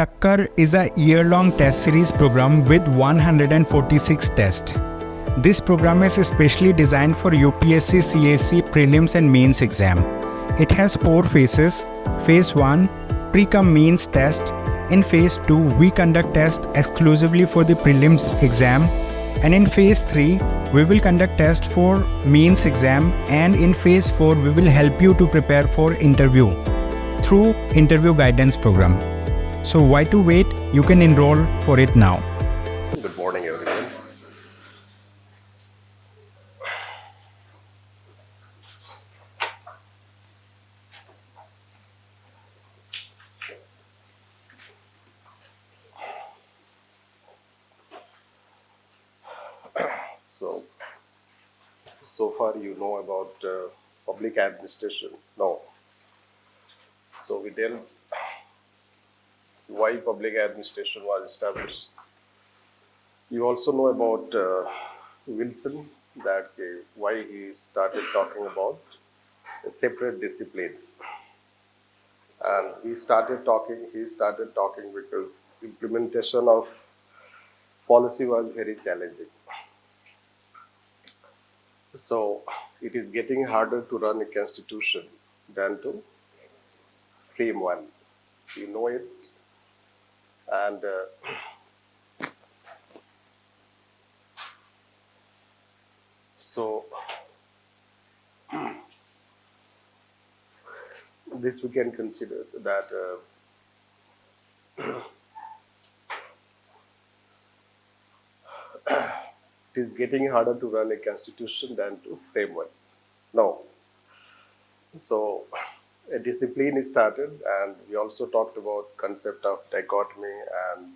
Takkar is a year-long test series program with 146 tests. This program is especially designed for UPSC CSE prelims and mains exam. It has 4 phases. Phase 1, pre-cum-mains test. In Phase 2, we conduct tests exclusively for the prelims exam. And in Phase 3, we will conduct tests for mains exam. And in Phase 4, we will help you to prepare for interview through interview guidance program. So why to wait? You can enroll for it now. Good morning, everyone. So far you know about public administration. No. So we tell why public administration was established. You also know about Wilson, that why he started talking about a separate discipline. And he started talking because implementation of policy was very challenging. So it is getting harder to run a constitution than to frame one. You know it. And so this we can consider that it is getting harder to run a constitution than to frame one. No. So a discipline is started, and we also talked about concept of dichotomy and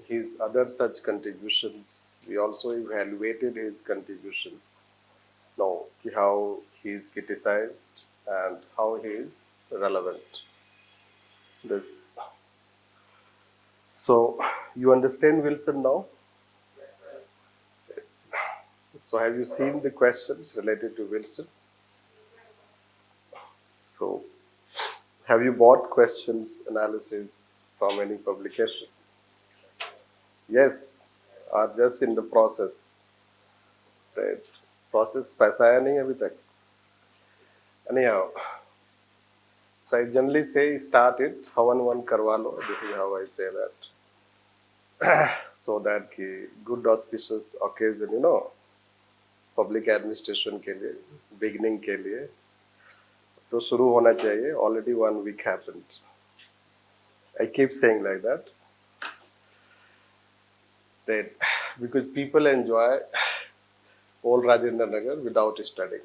his other such contributions. We also evaluated his contributions. Now, how he is criticized and how he is relevant. This. So you understand Wilson now? So have you seen the questions related to Wilson? So have you bought questions analysis from any publication? Yes, or just in the process? Right. Process paisa hai nahi abhi tak? Anyhow, so I generally say start it, one karwa lo. This is how I say that. So that good auspicious occasion, public administration के लिए, beginning के लिए, तो शुरू होना चाहिए. Already 1 week happened. I keep saying like that. That because people enjoy all Rajendra Nagar without studying.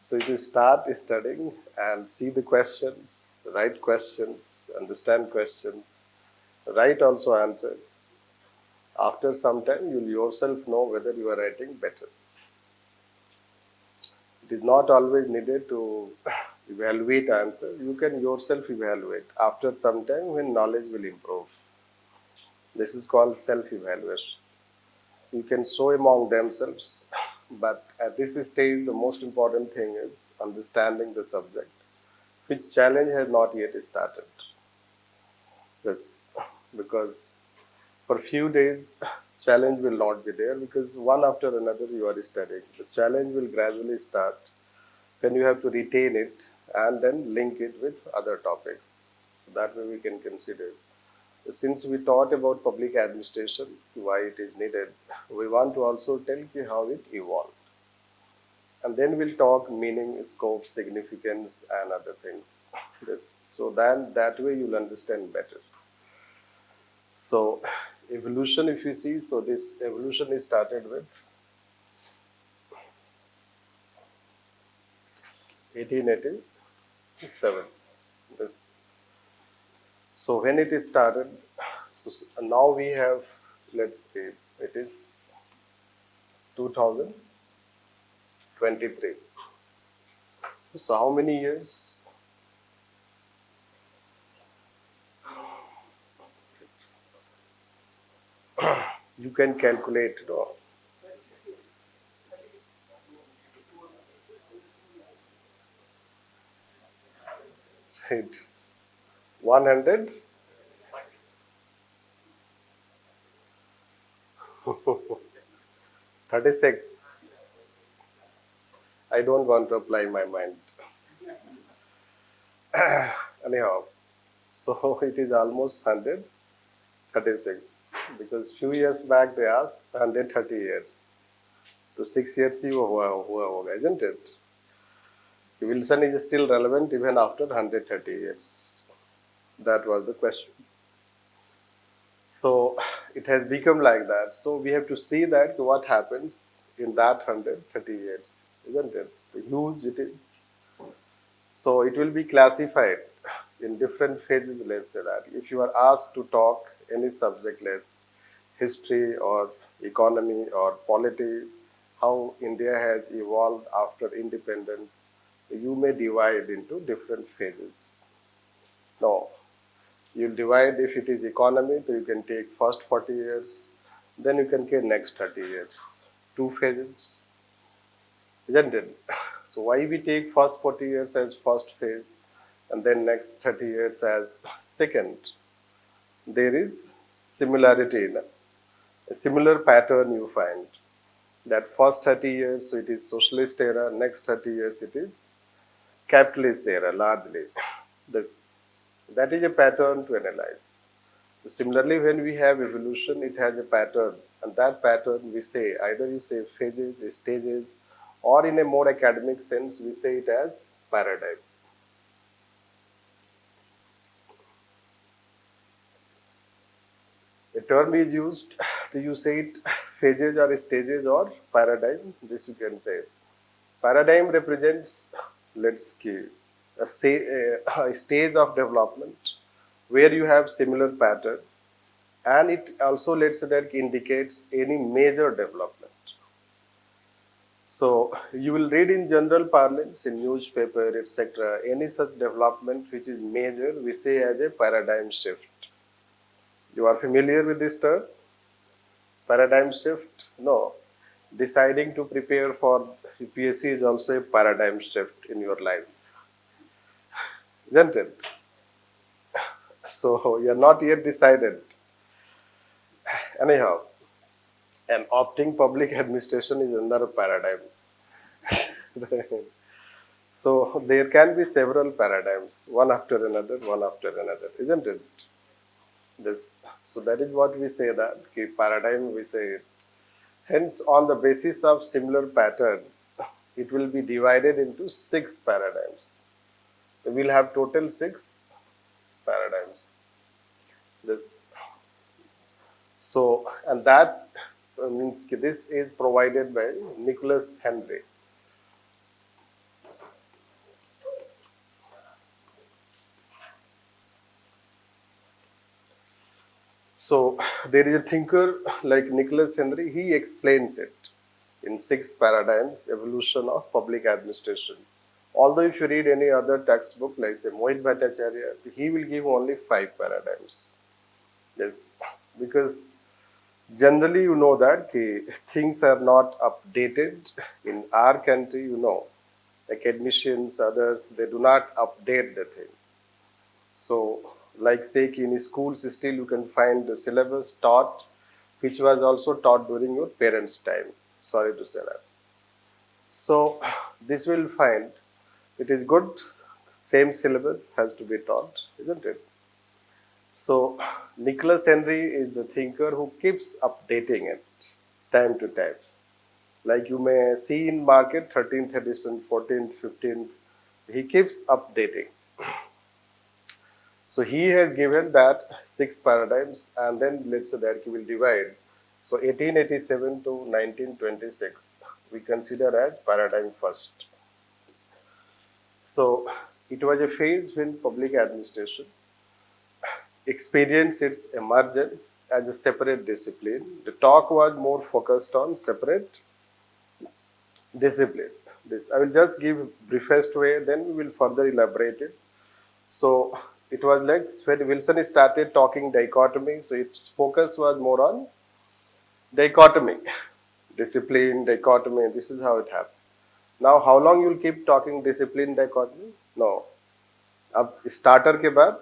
So if you start studying and see the questions, write questions, understand questions, write also answers. After some time, you'll yourself know whether you are writing better. It is not always needed to evaluate answers. You can yourself evaluate after some time when knowledge will improve. This is called self-evaluation. You can show among themselves, but at this stage, the most important thing is understanding the subject, which challenge has not yet started. Yes, because for few days, challenge will not be there because one after another you are studying. The challenge will gradually start when you have to retain it and then link it with other topics. So that way we can consider. Since we taught about public administration, why it is needed, we want to also tell you how it evolved. And then we'll talk meaning, scope, significance, and other things. This, so then that way you'll understand better. So evolution, if you see, so this evolution is started with 1887. This. So when it is started, so now we have, let's say, it is 2023. So how many years? You can calculate it all. Right. 100. Thirty-six. I don't want to apply my mind. Anyhow, so it is almost 136 because few years back they asked 130 years. तो 6 years ही वो हुआ होगा, isn't it? Wilson is still relevant even after 130 years. That was the question. So it has become like that. So we have to see that what happens in that 130 years, isn't it? Huge it is. So it will be classified in different phases, let's say that. If you are asked to talk any subject, let's history or economy or polity, how India has evolved after independence, you may divide into different phases. No, you divide if it is economy, so you can take first 40 years, then you can take next 30 years. Two phases, isn't it? So why we take first 40 years as first phase and then next 30 years as second? There is similarity in it. A similar pattern you find. That first 30 years, so it is socialist era, next 30 years it is capitalist era largely. That is a pattern to analyze. So similarly, when we have evolution, it has a pattern, and that pattern we say either you say phases, stages, or in a more academic sense, we say it as paradigm. The term is used, you say it phases or stages or paradigm, this you can say. Paradigm represents, let's give, a stage of development where you have similar pattern, and it also, let's say, that indicates any major development. So you will read in general parlance, in newspaper, etc., any such development which is major, we say as a paradigm shift. You are familiar with this term? Paradigm shift? No. Deciding to prepare for UPSC is also a paradigm shift in your life, isn't it? So you are not yet decided. Anyhow, and opting public administration is another paradigm. So there can be several paradigms, one after another, isn't it? This. So that is what we say that paradigm we say it. Hence, on the basis of similar patterns, it will be divided into 6 paradigms. We will have total 6 paradigms. This. So, and that means this is provided by Nicholas Henry. So there is a thinker like Nicholas Henry, he explains it in 6 paradigms, evolution of public administration. Although if you read any other textbook like say Mohit Bhattacharya, he will give only 5 paradigms. Yes, because generally you know that things are not updated in our country, you know. Academicians, others, they do not update the thing. So, like say in schools, still you can find the syllabus taught, which was also taught during your parents' time. Sorry to say that. So, this will find it is good. Same syllabus has to be taught, isn't it? So, Nicholas Henry is the thinker who keeps updating it time to time. Like you may see in market, 13th edition, 14th, 15th, he keeps updating. So he has given that 6 paradigms, and then let's say that he will divide. So 1887 to 1926, we consider as paradigm first. So it was a phase when public administration experienced its emergence as a separate discipline. The talk was more focused on separate discipline. This I will just give briefest way, then we will further elaborate it. So it was like when Wilson started talking dichotomy, so its focus was more on dichotomy, discipline, dichotomy. This is how it happened. Now, how long you will keep talking discipline, dichotomy? No. अब starter के बाद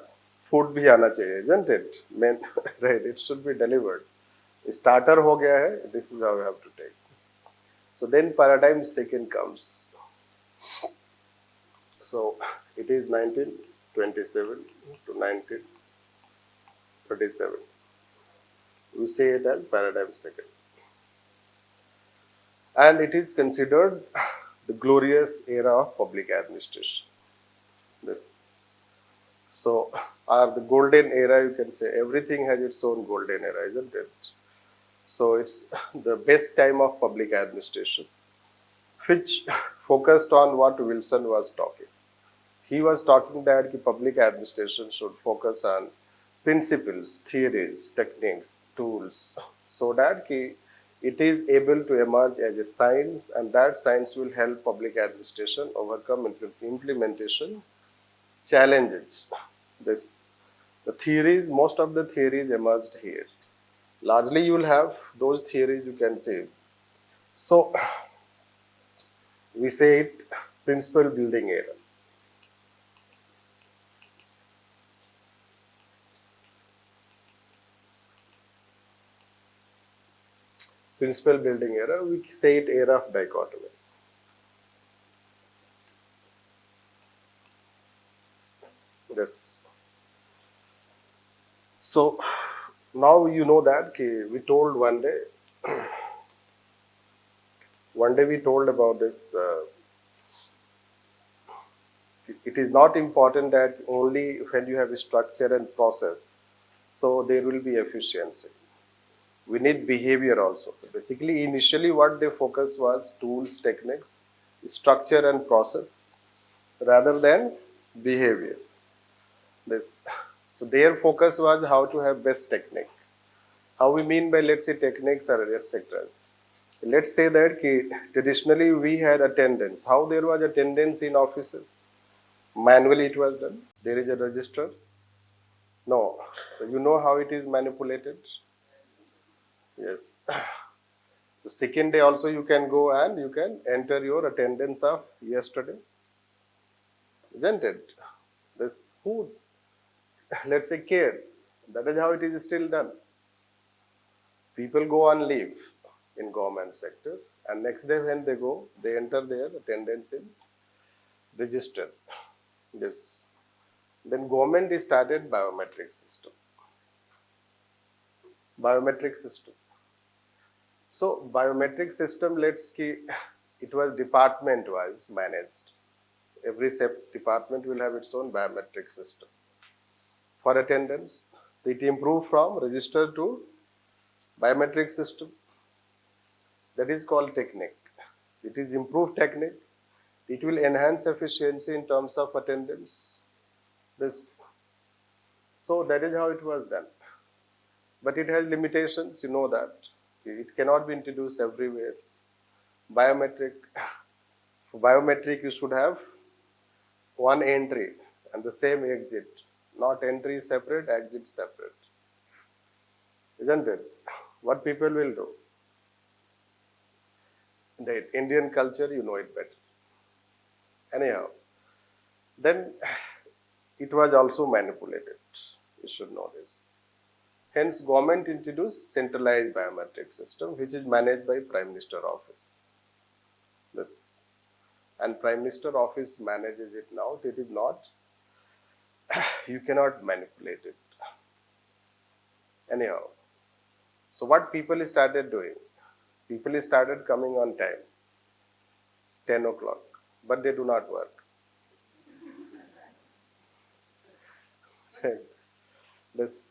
food भी आना चाहिए, isn't it? Main, right? It should be delivered. Starter हो गया है. This is how we have to take. So then paradigm second comes. So it is 1927 to 1937. We say it as paradigm second. And it is considered the glorious era of public administration. This. So, or the golden era, you can say. Everything has its own golden era, isn't it? So, it's the best time of public administration, which focused on what Wilson was talking. He was talking that the public administration should focus on principles, theories, techniques, tools, so that it is able to emerge as a science, and that science will help public administration overcome implementation challenges. This the theories, most of the theories emerged here. Largely, you will have those theories you can say. So, we say it principle building era. Principle building era, we say it era of dichotomy. Yes. So now you know that we told one day we told about this. It is not important that only when you have a structure and process, so there will be efficiency. We need behavior also. Basically, initially what they focus was tools, techniques, structure and process rather than behavior. This. So their focus was how to have best technique. How we mean by, let's say, techniques or etc. Let's say that traditionally we had attendance. How there was attendance in offices? Manually it was done. There is a register. No. So you know how it is manipulated? Yes. The second day also you can go and you can enter your attendance of yesterday. Isn't it? This who, let's say, cares. That is how it is still done. People go on leave in government sector, and next day when they go, they enter their attendance in register. This. Then government started biometric system. Biometric system. So biometric system, it was department wise managed. Every department will have its own biometric system. For attendance, it improved from register to biometric system. That is called technique. It is improved technique. It will enhance efficiency in terms of attendance. This. So that is how it was done. But it has limitations, you know that. It cannot be introduced everywhere. Biometric. For biometric, you should have one entry and the same exit. Not entry separate, exit separate. Isn't it? What people will do? The Indian culture, you know it better. Anyhow, then it was also manipulated. You should know this. Hence, government introduced centralized biometric system, which is managed by Prime Minister Office. This, and Prime Minister Office manages it now. It is not. You cannot manipulate it. Anyhow, so what people started doing? People started coming on time, 10 o'clock, but they do not work. This,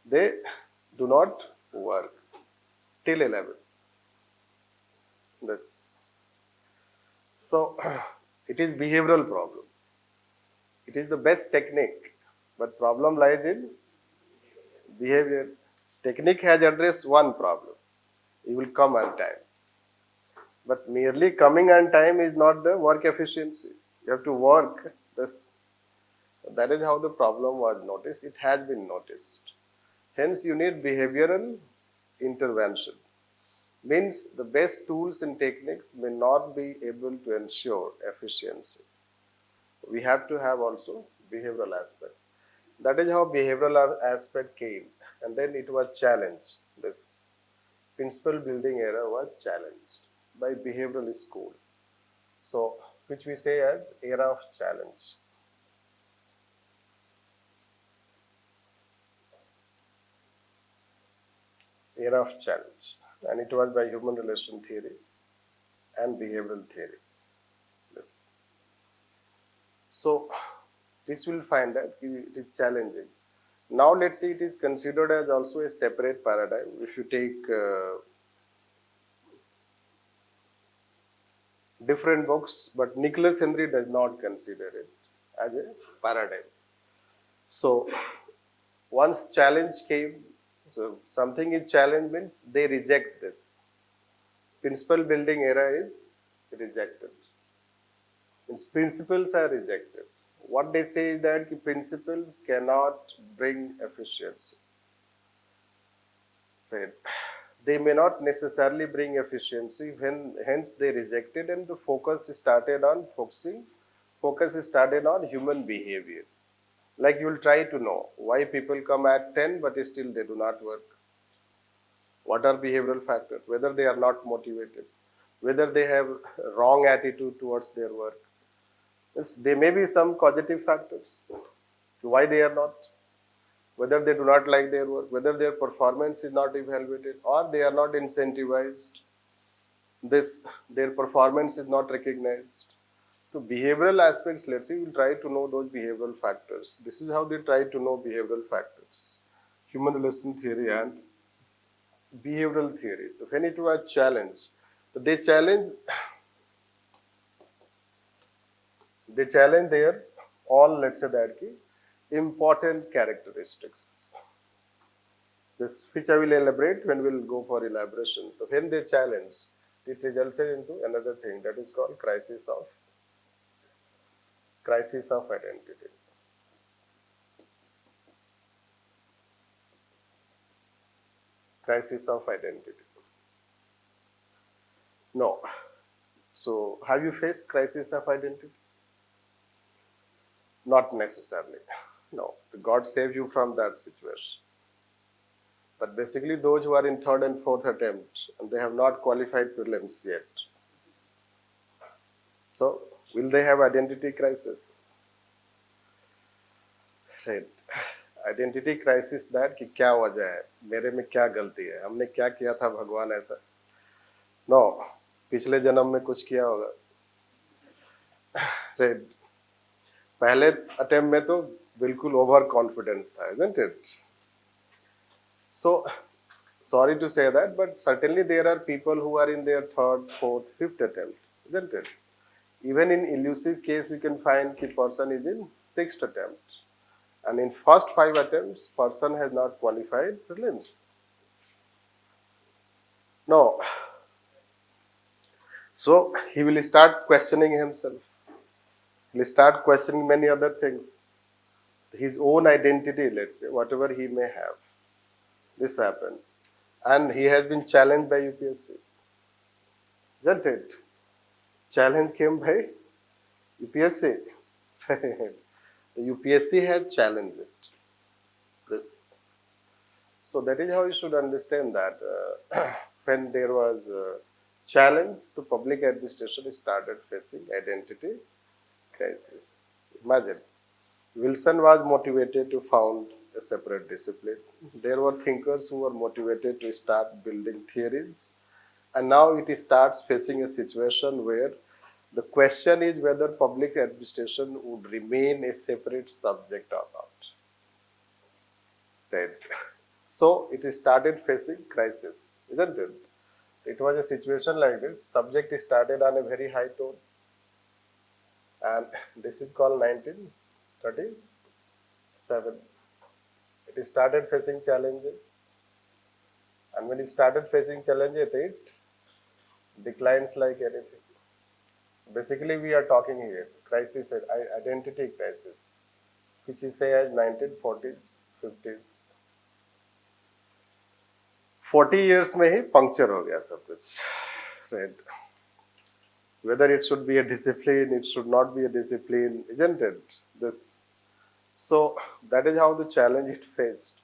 they do not work till 11. This. So it is behavioral problem. It is the best technique, but problem lies in behavior. Technique has addressed one problem. You will come on time. But merely coming on time is not the work efficiency. You have to work this. That is how the problem was noticed. It has been noticed. Hence, you need behavioral intervention. Means the best tools and techniques may not be able to ensure efficiency. we have to have also behavioral aspect. That is how behavioral aspect came, and then it was challenged. This principal building era was challenged by behavioral school. So, which we say as era of challenge. Era of challenge, and it was by human relation theory and behavioral theory. Yes. So, this will find that it is challenging. Now, let's say it is considered as also a separate paradigm. If you take different books, but Nicholas Henry does not consider it as a paradigm. So, once challenge came, so something is challenge means they reject this. Principal building era is rejected. Means principles are rejected. What they say is that the principles cannot bring efficiency. Right. They may not necessarily bring efficiency, when hence they rejected, and the focus started on human behavior. Like you will try to know why people come at 10 but still they do not work. What are behavioral factors? Whether they are not motivated, whether they have wrong attitude towards their work. There may be some causative factors why they are not, whether they do not like their work, whether their performance is not evaluated, or they are not incentivized. This their performance is not recognized. So behavioral aspects, let's say, we'll try to know those behavioral factors. This is how they try to know behavioral factors. Human relation theory and behavioral theory. So when it was challenged, so they challenge their all, let's say that key, important characteristics. This which I will elaborate when we'll go for elaboration. So when they challenge, it results into another thing that is called crisis of identity. Crisis of identity. No. So have you faced crisis of identity? Not necessarily. No. God saved you from that situation. But basically those who are in third and fourth attempt and they have not qualified prelims yet. So will they have identity crisis? Right. Identity crisis that कि क्या वजह है, मेरे में क्या गलती है, हमने क्या किया था भगवान ऐसा? No, पिछले जन्म में कुछ किया होगा. Right. पहले अटेम्प्ट में तो बिल्कुल ओवर कॉन्फिडेंस था, isn't it? So, sorry to say that, but certainly there are people who are in their third, fourth, fifth attempt, isn't it? Even in elusive case, you can find the person is in sixth attempt. And in first 5 attempts, person has not qualified prelims. No. So, he will start questioning himself. He will start questioning many other things. His own identity, let's say, whatever he may have. This happened. And he has been challenged by UPSC. Isn't it? Challenge came by UPSC. The UPSC has challenged it. This. So that is how you should understand that when there was a challenge, the public administration started facing identity crisis. Imagine, Wilson was motivated to found a separate discipline. There were thinkers who were motivated to start building theories. And now it starts facing a situation where the question is whether public administration would remain a separate subject or not. Right. So it started facing crisis, isn't it? It was a situation like this. Subject started on a very high tone. And this is called 1937. It started facing challenges. And when it started facing challenges, it declines like anything. Basically, we are talking here crisis, identity crisis, which is say as 1940s, 50s. 40 years में ही puncture हो गया सब कुछ. Right. whether it should be a discipline, it should not be a discipline, isn't it? This. So that is how the challenge it faced.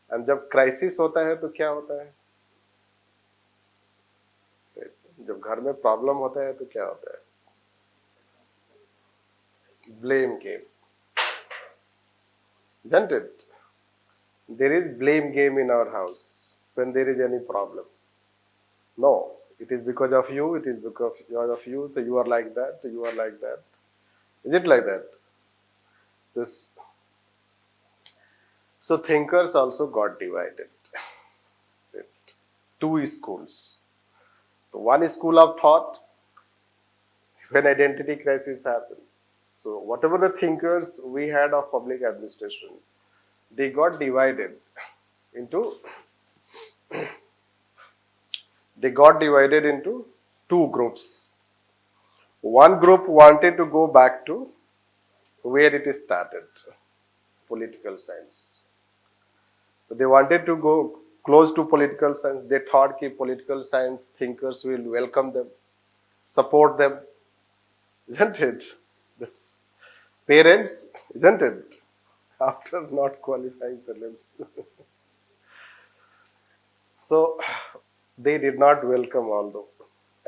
And जब crisis होता है तो क्या होता है? जब घर में problem होता है तो क्या होता है? Blame game, isn't it? There is blame game in our house when there is any problem. No, it is because of you, it is because of you, so you are like that, you are like that. Is it like that? This. So thinkers also got divided. Two schools. So one school of thought, when identity crisis happened. So whatever the thinkers we had of public administration, they got divided into two groups. One group wanted to go back to where it started, political science. So they wanted to go close to political science. They thought that political science thinkers will welcome them, support them, isn't it? This parents, isn't it? After not qualifying prelims. So they did not welcome although.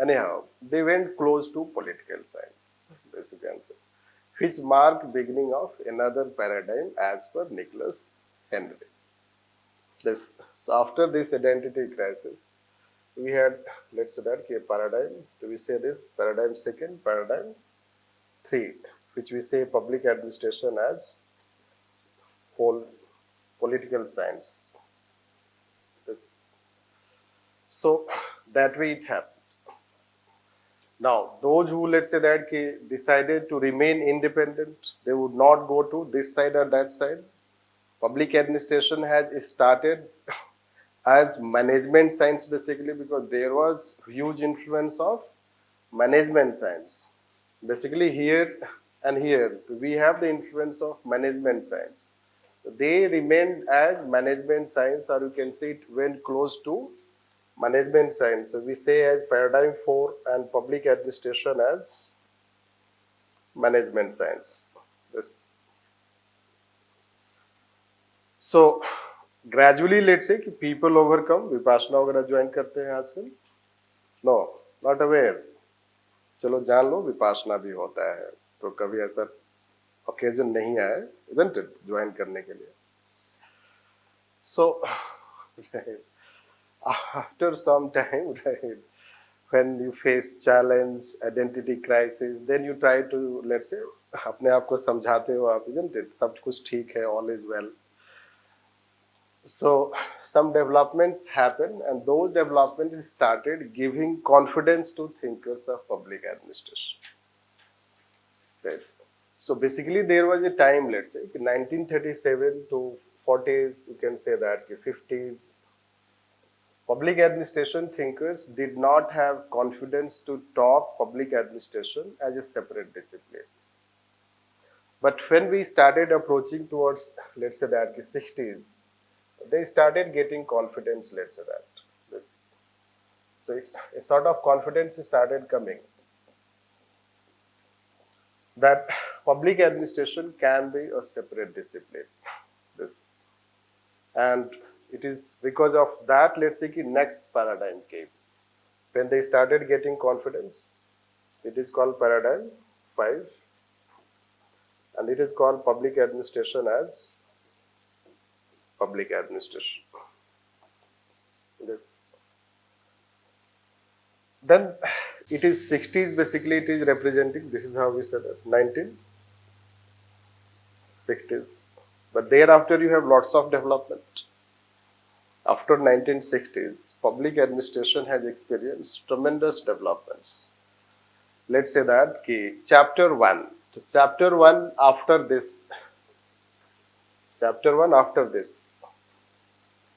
Anyhow, they went close to political science, as you can say, which marked beginning of another paradigm as per Nicholas Henry. This, so after this identity crisis, we had, let's say that a paradigm, do we say this paradigm second, paradigm 3, which we say public administration as political science. This. So that way it happened. Now, those who, let's say that decided to remain independent, they would not go to this side or that side. Public administration has started as management science basically because there was huge influence of management science. Basically here and here we have the influence of management science. They remained as management science, or you can say it went close to management science. So we say as paradigm 4 and public administration as management science. This. So gradually, let's say कि people overcome. Vipassana वगैरह join करते हैं आजकल? No, not aware. चलो जान लो विपासना भी होता है. तो कभी ऐसा occasion नहीं आया, isn't it? ज्वाइन करने के लिए. So after some time, right, when you face challenge, identity crisis, then you try to, let's say, अपने आप को समझाते हो आप, isn't it? सब कुछ ठीक है, all is well. So some developments happened, and those developments started giving confidence to thinkers of public administration. Right. So basically, there was a time, let's say, 1937 to 40s, you can say that, 50s. Public administration thinkers did not have confidence to talk public administration as a separate discipline. But when we started approaching towards, let's say that, 60s, they started getting confidence, let's say that. This. So it's a sort of confidence started coming that public administration can be a separate discipline. This. And it is because of that, let's say, the next paradigm came. When they started getting confidence, it is called paradigm 5, and it is called public administration as public administration. This. Then it is 60s, basically it is representing, this is how we said it, 1960s. But thereafter you have lots of development. After 1960s, public administration has experienced tremendous developments. Let's say that chapter 1. So chapter 1 after this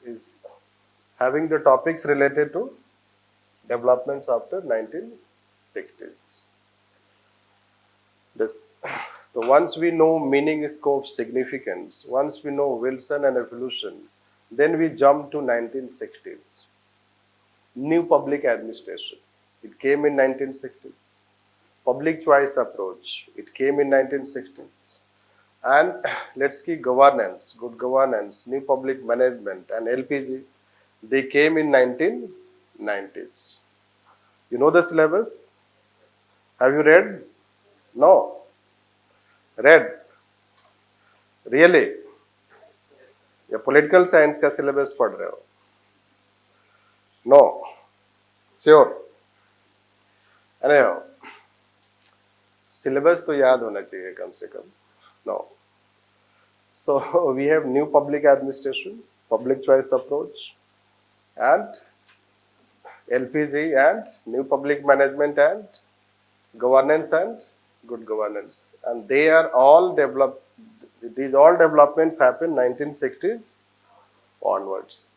is having the topics related to developments after 1960s. This. So once we know meaning, scope, significance, once we know Wilson and evolution, then we jump to 1960s. New public administration. It came in 1960s. Public choice approach. It came in 1960s. And let's see, governance, good governance, new public management, and LPG. They came in 1990s. You know the syllabus? Have you read? No. Read? Really? या political science का syllabus पढ़ रहे हो? No. Sure? अरे हो, syllabus तो याद होना चाहिए कम से कम. No. So we have new public administration, public choice approach, and LPG, and new public management, and governance, and good governance. And they are all developed. These all developments happened 1960s onwards.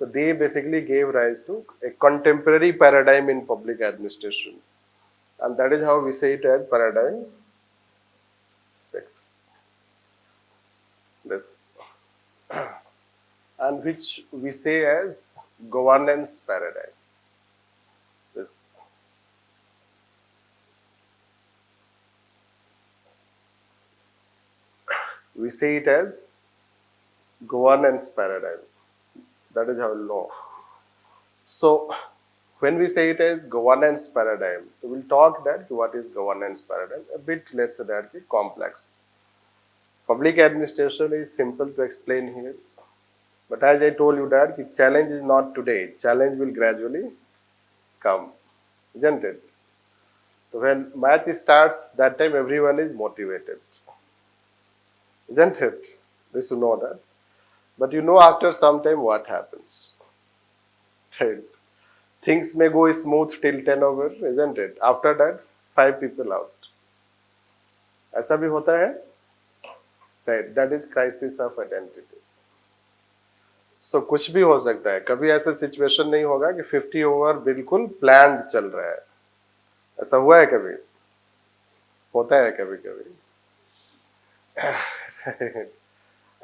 So they basically gave rise to a contemporary paradigm in public administration. And that is how we say it as paradigm 6. This. And which we say as governance paradigm. This. We say it as governance paradigm. That is how we know. So, when we say it as governance paradigm, we will talk that what is governance paradigm. A bit, let's say that complex. Public administration is simple to explain here. But as I told you that the challenge is not today. Challenge will gradually come. Isn't it? So when match starts, that time everyone is motivated. Isn't it? We should know that. But you know after some time what happens. Things may go smooth till 10 over, isn't it? After that, 5 people out. ऐसा भी होता है? Right. That is crisis of identity. So कुछ भी हो सकता है. कभी ऐसा सिचुएशन नहीं होगा कि 50 ओवर बिल्कुल प्लान्ड चल रहा है. ऐसा हुआ है कभी? होता है कभी कभी.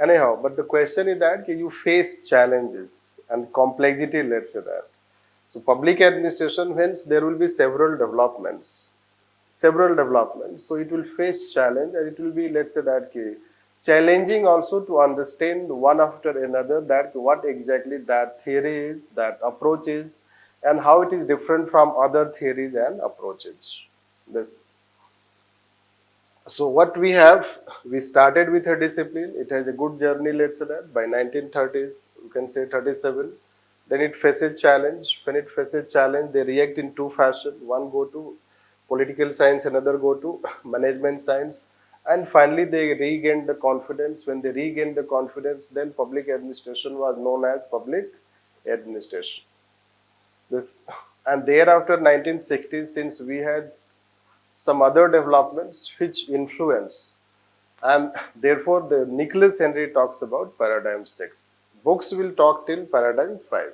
Anyhow, but the question is that you face challenges and complexity, let's say that. So public administration, hence there will be several developments. So it will face challenge, and it will be, let's say that challenging also to understand one after another that what exactly that theory is, that approach is, and how it is different from other theories and approaches. This. So what we have, we started with a discipline. It has a good journey, let's say that. By 1930s, you can say 37. Then it faces challenge. When it faces challenge, they react in two fashion. One go to political science, another go to management science. And finally, they regained the confidence. When they regained the confidence, then public administration was known as public administration. This, and thereafter 1960s, since we had some other developments which influence, and therefore the Nicholas Henry talks about paradigm 6. Books will talk till paradigm 5.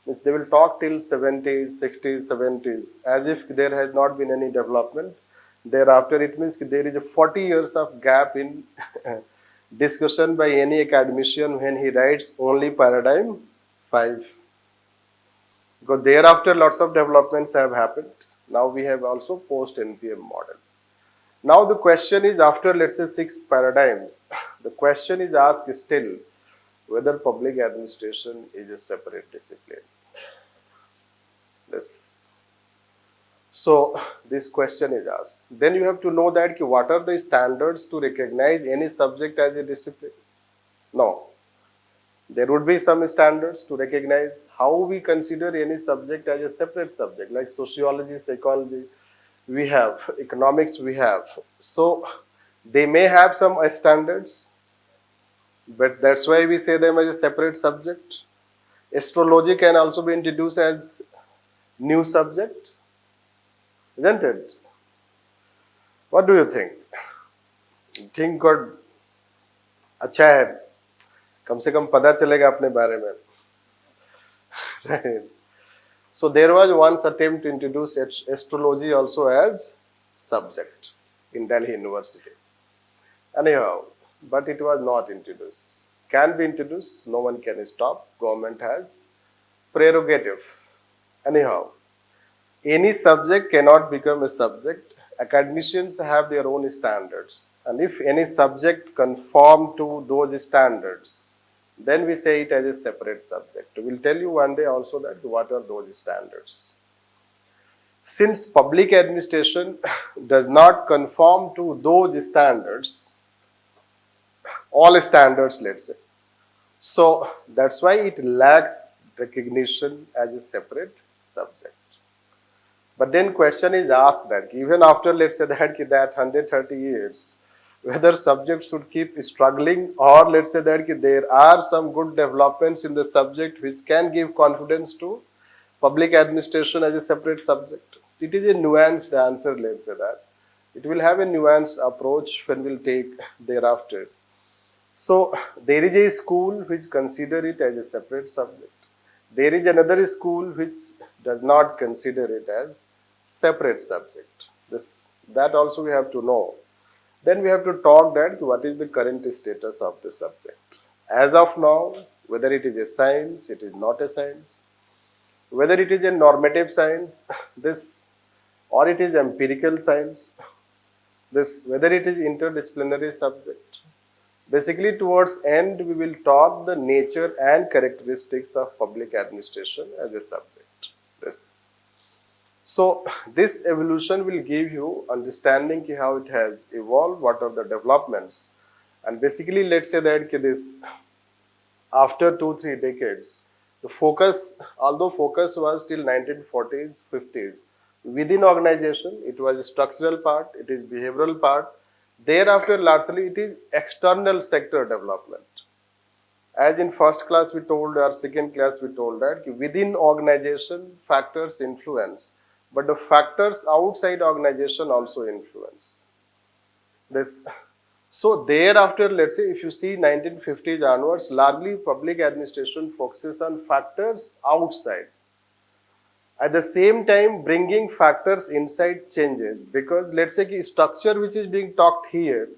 Means they will talk till 70s, 60s, 70s, as if there has not been any development. Thereafter, it means there is a 40 years of gap in discussion by any academician when he writes only paradigm 5. Because thereafter lots of developments have happened. Now we have also post-NPM model. Now the question is, after let's say 6 paradigms, the question is asked still whether public administration is a separate discipline. This. So this question is asked. Then you have to know that what are the standards to recognize any subject as a discipline? No. There would be some standards to recognize how we consider any subject as a separate subject, like sociology, psychology, we have, economics we have. So they may have some standards, but that's why we say them as a separate subject. Astrology can also be introduced as new subject, isn't it? What do you think? Think God अच्छा है, कम से कम पता चलेगा अपने बारे में. So there was once attempt to introduce astrology also as subject in Delhi University. Anyhow, but it was not introduced. Can be introduced, no one can stop. Government has prerogative. Anyhow, Any subject cannot become a subject. Academicians have their own standards. And if any subject conform to those standards, then we say it as a separate subject. We'll tell you one day also that what are those standards. Since public administration does not conform to those standards, all standards, let's say. So that's why it lacks recognition as a separate subject. But then question is asked that even after, let's say, that 130 years, whether subjects should keep struggling, or let's say that there are some good developments in the subject which can give confidence to public administration as a separate subject. It is a nuanced answer, let's say that. It will have a nuanced approach when we'll take thereafter. So there is a school which consider it as a separate subject. There is another school which does not consider it as separate subject. That also we have to know. Then we have to talk that what is the current status of the subject. As of now, whether it is a science, it is not a science. Whether it is a normative science, or it is empirical science, whether it is interdisciplinary subject. Basically, towards end, we will talk the nature and characteristics of public administration as a subject. So, this evolution will give you understanding how it has evolved, what are the developments. And basically, let's say that after 2-3 decades, the focus, although focus was till 1940s, 50s, within organization, it was a structural part, it is behavioral part. Thereafter, largely, it is external sector development. As in first class we told, or second class we told that within organization, factors influence, but the factors outside organization also influence. So thereafter, let's say, if you see 1950s onwards, largely public administration focuses on factors outside. At the same time, bringing factors inside changes, because let's say structure which is being talked here,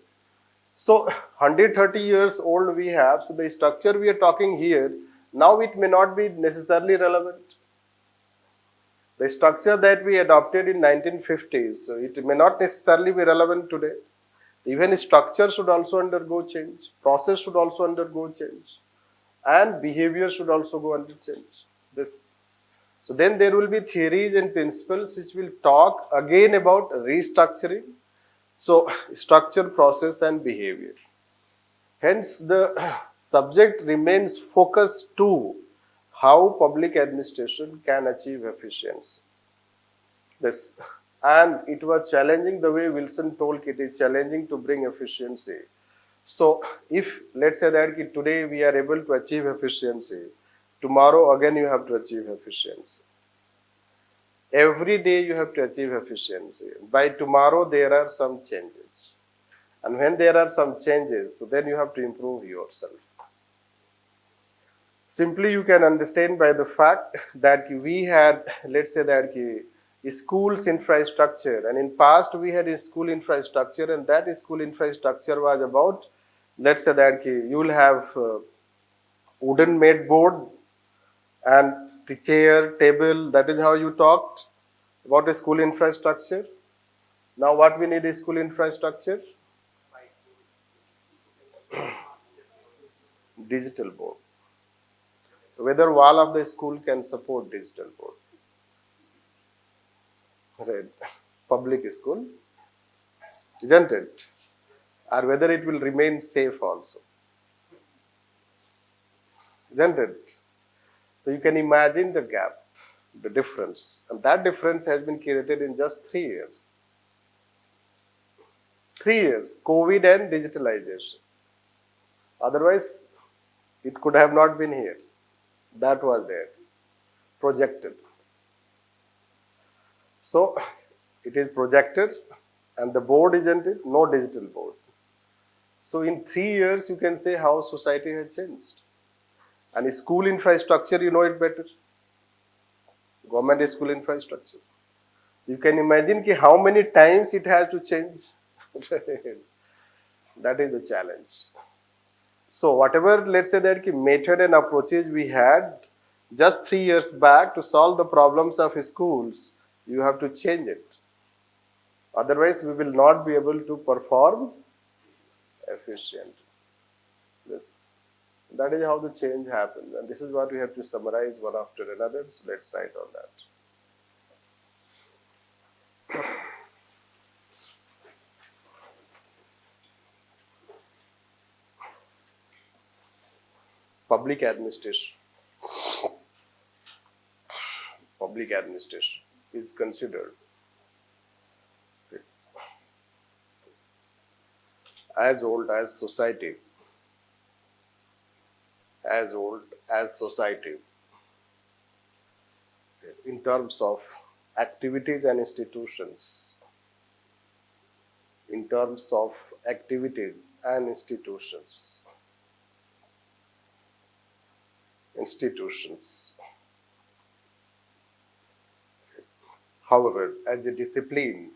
so 130 years old we have, so the structure we are talking here, now it may not be necessarily relevant. The structure that we adopted in 1950s, so it may not necessarily be relevant today. Even structure should also undergo change, process should also undergo change, and behavior should also go under change. So then there will be theories and principles which will talk again about restructuring. So structure, process and behavior. Hence the subject remains focused to how public administration can achieve efficiency. And it was challenging, the way Wilson told it is challenging to bring efficiency. So if let's say that today we are able to achieve efficiency, tomorrow again you have to achieve efficiency. Every day you have to achieve efficiency. By tomorrow there are some changes. And when there are some changes, then you have to improve yourself. Simply you can understand by the fact that we had, let's say that schools infrastructure, and in past we had a school infrastructure, and that school infrastructure was about, let's say that you will have wooden made board and the chair, table, that is how you talked about a school infrastructure. Now what we need is school infrastructure? Digital board. Whether wall of the school can support digital board. Right. Public school, isn't it? Or whether it will remain safe also. Isn't it? So you can imagine the gap, the difference. And that difference has been created in just 3 years. 3 years, COVID and digitalization. Otherwise, it could have not been here. That was there, projected. So, it is projected, and the board, isn't it? No digital board. So, in 3 years, you can say how society has changed. And school infrastructure, you know it better. Government school infrastructure. You can imagine how many times it has to change. That is the challenge. So whatever, let's say that method and approaches we had just 3 years back to solve the problems of schools, You have to change it. Otherwise, we will not be able to perform efficiently. This, that is how the change happens. And this is what we have to summarize one after another. So let's write on that. Public administration. Public administration is considered as old as society. As old as society. In terms of activities and institutions. In terms of activities and institutions. Institutions. However, as a discipline,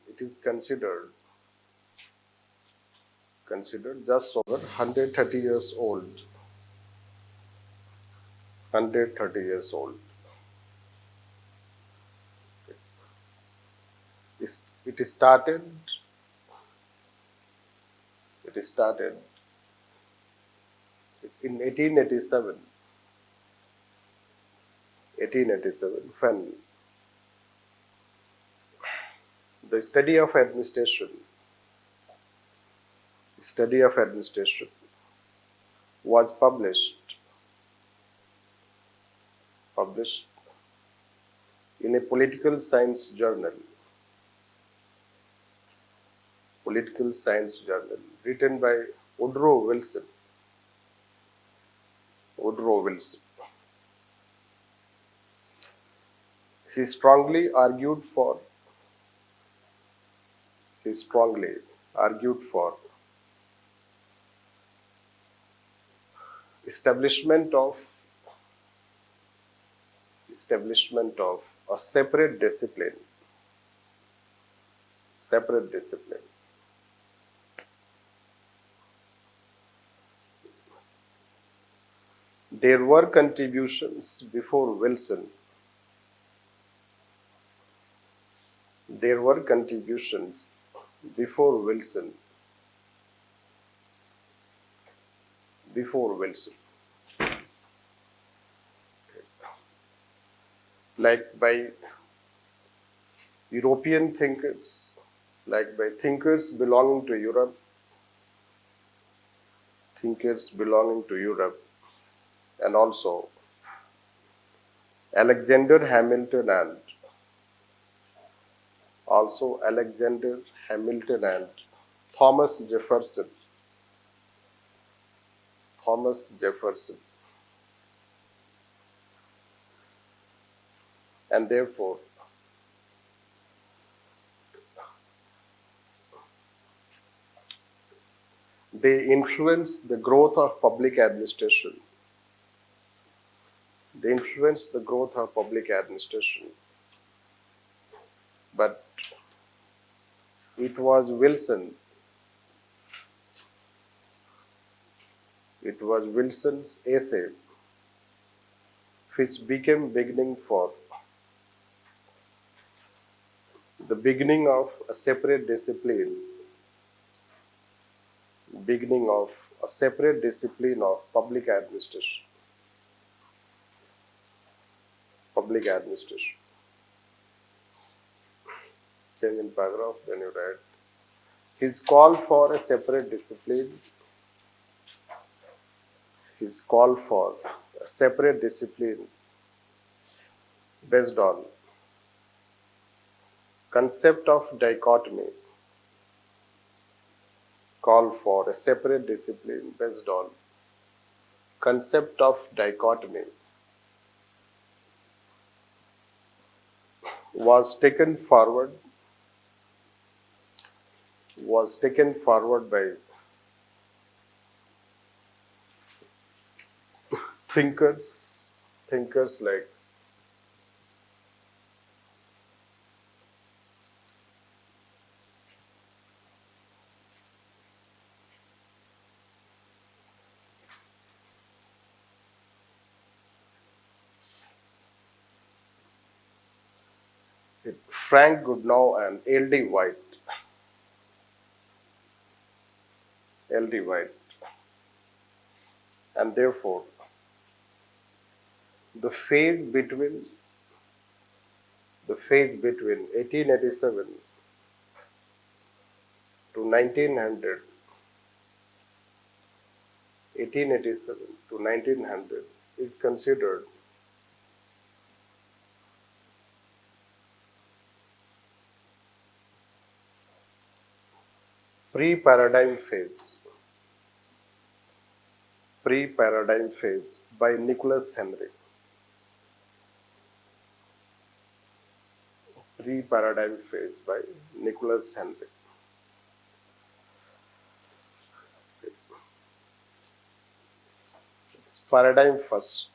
it is considered just over 130 years old. 130 years old. It started in 1887. 1887, when the study of administration was published in a political science journal written by Woodrow Wilson. He strongly argued for establishment of a separate discipline. There were contributions before Wilson. Like by European thinkers, like by thinkers belonging to Europe, and also Alexander Hamilton and Thomas Jefferson. And therefore, they influenced the growth of public administration. But it was Wilson's essay which became the beginning of a separate discipline of public administration. Change in paragraph, then you write. His call for a separate discipline based on concept of dichotomy. Was taken forward by thinkers like Frank Goodnow and L.D. White. L.D. White. And therefore, the phase between 1887 to 1900, 1887 to 1900 is considered pre-paradigm phase. Pre-paradigm phase by Nicholas Henry. Pre-paradigm phase by Nicholas Henry. It's paradigm first.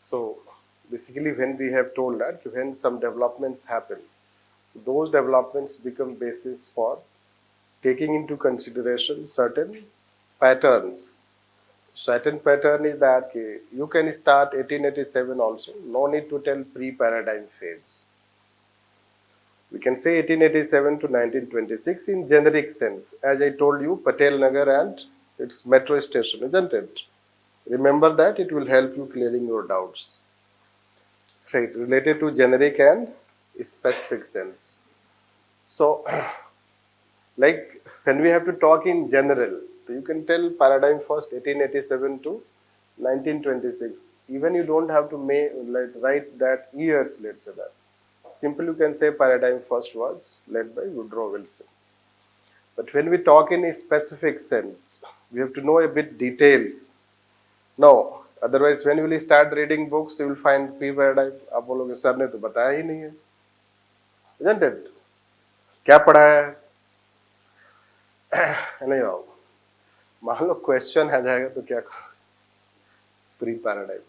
So basically when we have told that when some developments happen, so those developments become basis for taking into consideration certain patterns. Certain pattern is that you can start 1887 also, no need to tell pre-paradigm phase. We can say 1887 to 1926 in generic sense. As I told you, Patel Nagar and its metro station, isn't it? Remember that, it will help you clearing your doubts. Right, related to generic and specific sense. So, like when we have to talk in general, you can tell paradigm first 1887 to 1926. Even you don't have to write that years, let's say that. Simply you can say paradigm first was led by Woodrow Wilson. But when we talk in a specific sense, we have to know a bit details. No, otherwise when you will start reading books, you will find pre-paradigm. आप बोलोगे sir ने तो बताया ही नहीं है, isn't it? क्या पढ़ा है? नहीं आओ. मान लो क्वेश्चन आ जाएगा तो क्या pre-paradigm?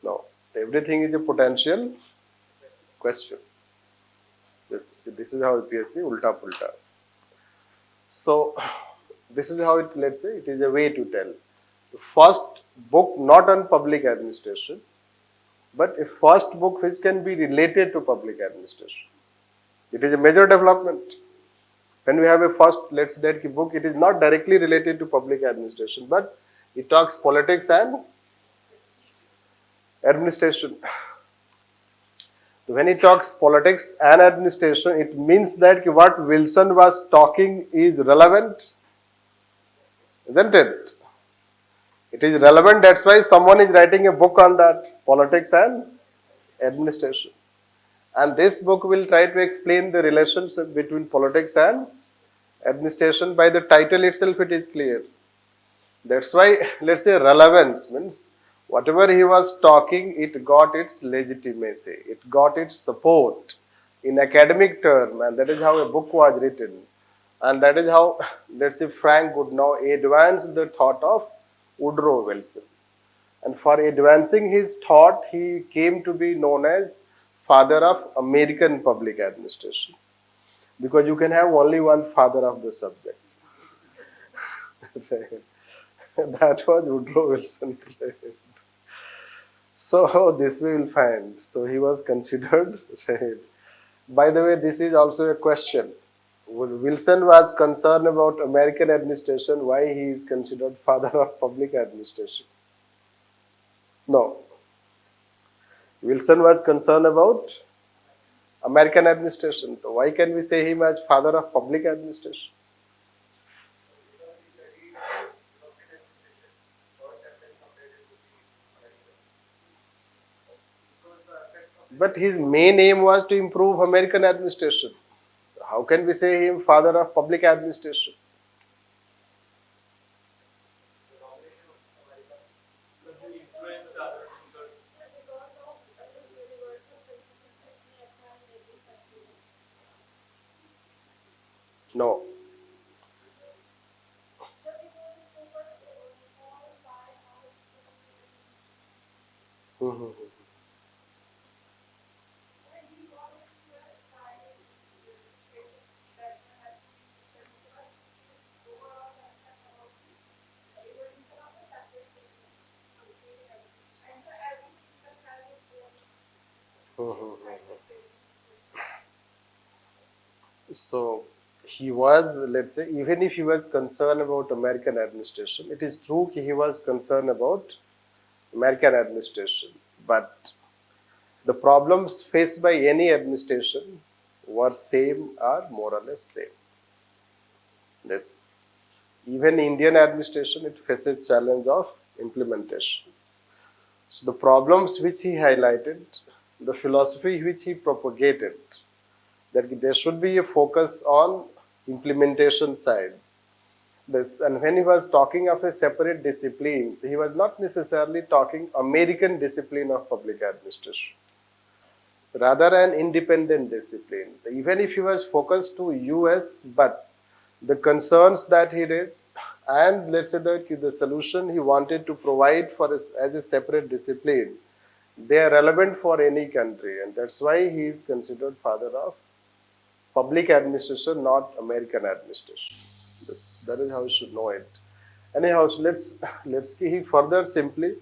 No, everything is a potential question. This is how UPSC ulta pulta. So this is how it, let's say, it is a way to tell. The first book not on public administration, but a first book which can be related to public administration. It is a major development. When we have a first, let's say, that book, it is not directly related to public administration, but it talks politics and administration. When he talks politics and administration, it means that what Wilson was talking is relevant, isn't it? It is relevant, that's why someone is writing a book on that, politics and administration. And this book will try to explain the relationship between politics and administration. By the title itself, it is clear. That's why, let's say, relevance means whatever he was talking, it got its legitimacy, it got its support in academic term, and that is how a book was written. And that is how, let's say, Frank would now advance the thought of Woodrow Wilson. And for advancing his thought, he came to be known as father of American public administration. Because you can have only one father of the subject. That was Woodrow Wilson. So this we will find. So he was considered. By the way, this is also a question. Wilson was concerned about American administration. Why he is considered father of public administration? No. Wilson was concerned about American administration. So why can we say him as father of public administration? But his main aim was to improve American administration. How can we say him father of public administration? No. Mhm. Mhm. So he was, let's say, even if he was concerned about American administration, it is true he was concerned about American administration. But the problems faced by any administration were same or more or less same. This even Indian administration, it faces challenge of implementation. So the problems which he highlighted, the philosophy which he propagated, that there should be a focus on implementation side. This, and when he was talking of a separate discipline, he was not necessarily talking American discipline of public administration, rather an independent discipline. Even if he was focused to US, but the concerns that he raised and let's say the solution he wanted to provide for as a separate discipline, they are relevant for any country, and that's why he is considered father of public administration, not American administration. That is how you should know it. Anyhow, so let's he further simply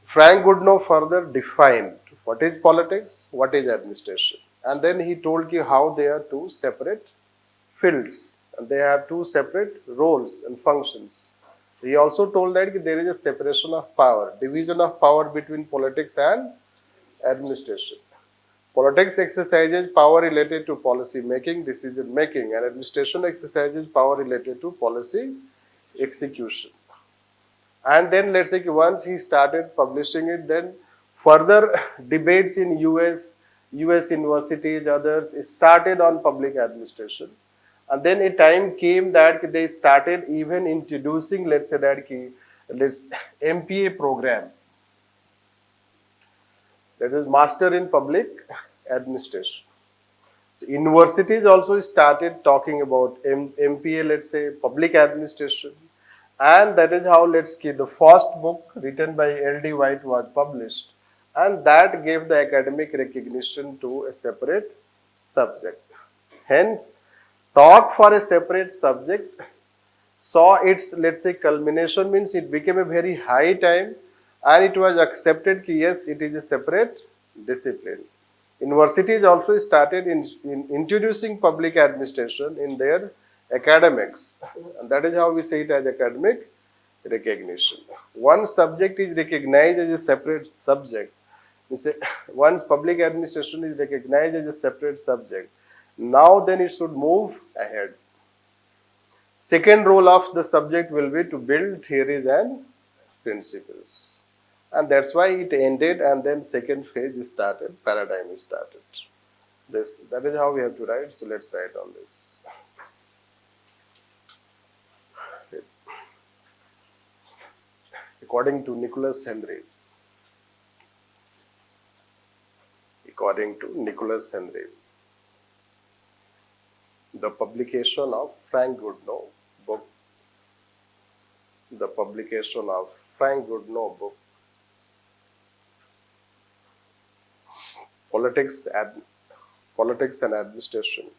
Frank Goodnow further defined what is politics, what is administration, and then he told you how they are two separate fields and they have two separate roles and functions. He also told that there is a separation of power, division of power between politics and administration. Politics exercises power related to policy making, decision making, and administration exercises power related to policy execution. And then let's say once he started publishing it, then further debates in US universities, others started on public administration. And then a time came that they started even introducing, let's say that this MPA program, that is Master in Public Administration. So universities also started talking about MPA, let's say public administration, and that is how let's see the first book written by L.D. White was published, and that gave the academic recognition to a separate subject. Hence, thought for a separate subject saw its, let's say, culmination, means it became a very high time and it was accepted that yes, it is a separate discipline. Universities also started in introducing public administration in their academics, and that is how we say it as academic recognition. One subject is recognized as a separate subject. We say once public administration is recognized as a separate subject, now then it should move ahead. Second role of the subject will be to build theories and principles. And that's why it ended and then second phase started, paradigm started. That is how we have to write. So let's write on this. According to Nicholas Henry, the publication of Frank Goodnow book, the publication of Frank Goodnow book, Politics and Administration,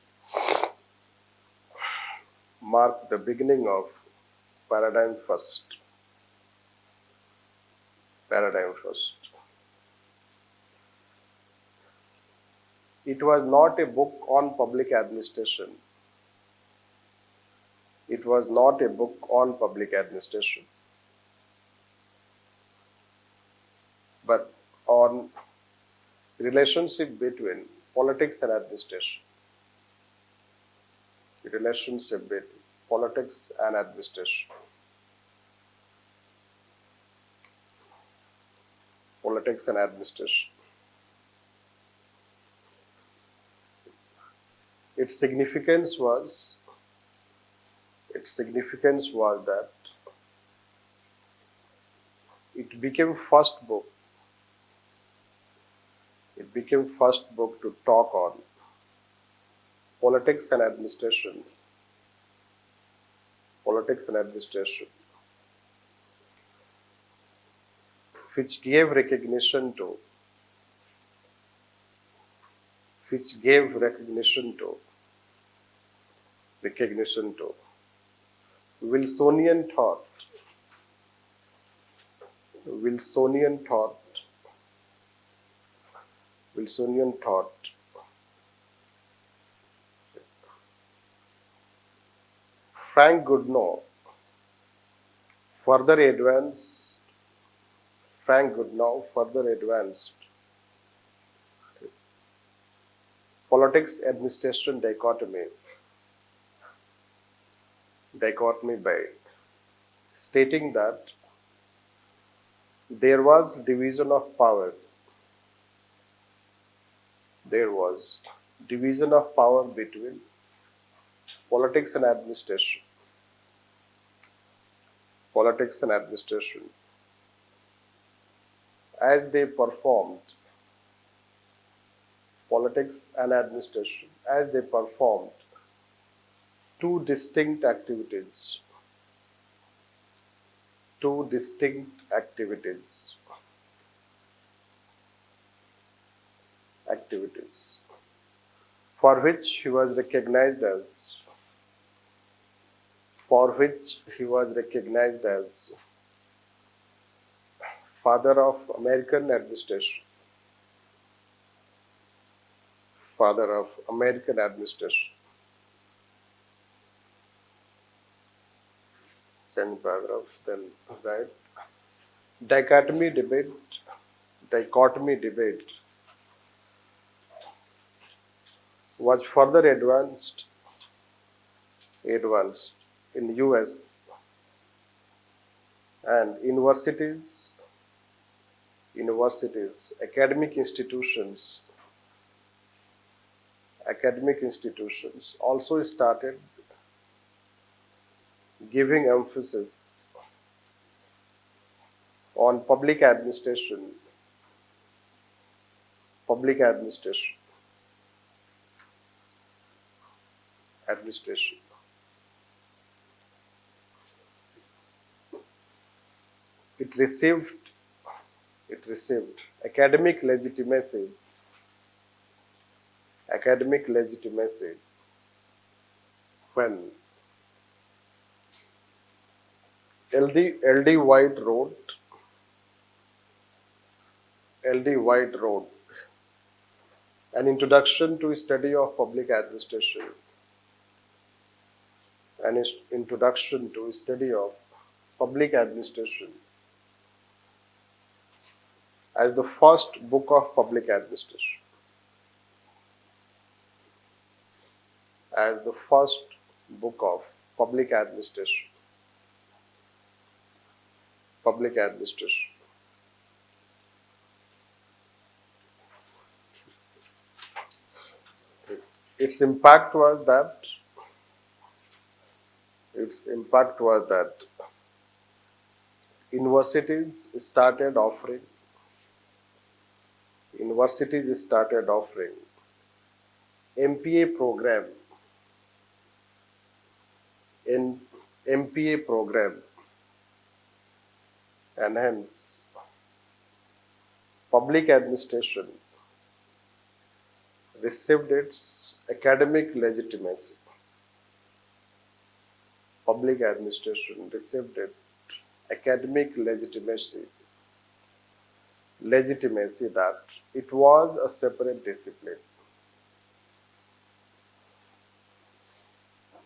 marked the beginning of Paradigm First. It was not a book on public administration. But on relationship between politics and administration. Relationship between politics and administration. Politics and administration. Its significance was that it became first book to talk on politics and administration, which gave recognition to Wilsonian thought, Frank Goodnow further advanced politics administration dichotomy by stating that there was division of power between politics and administration as they performed two distinct activities for which he was recognized as father of American administration. Change paragraph, then right. Dichotomy debate was further advanced in US and universities, academic institutions also started giving emphasis on public administration. It received academic legitimacy when L.D. White wrote an introduction to study of public administration. As the first book of public administration. its impact was that its impact was that universities started offering MPA program in MPA program, and hence public administration received its academic legitimacy. Public administration received its academic legitimacy that it was a separate discipline.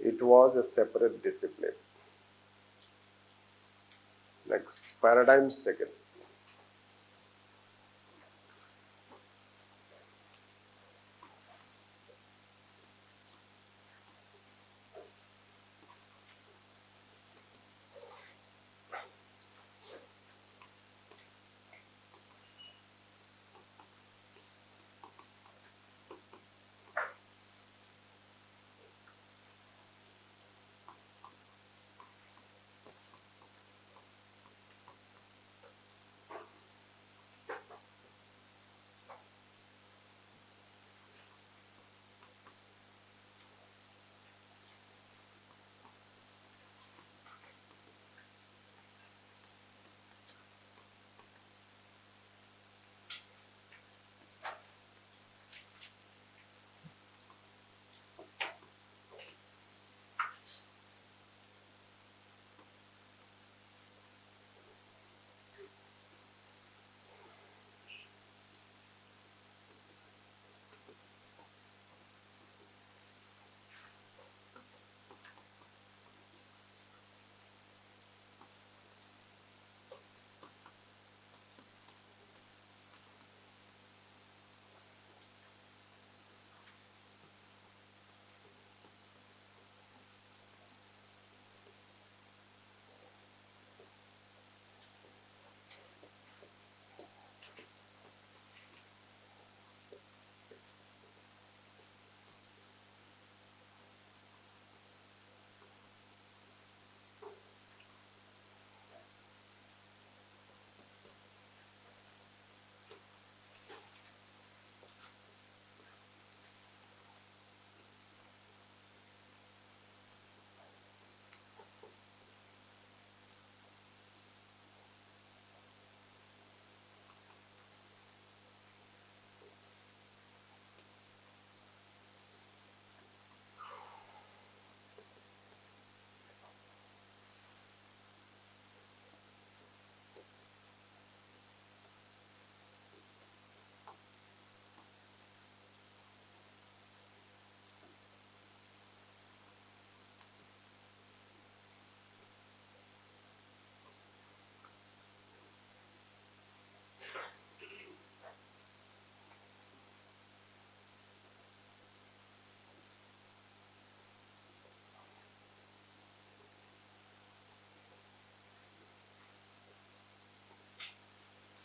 It was a separate discipline. Next, paradigm second.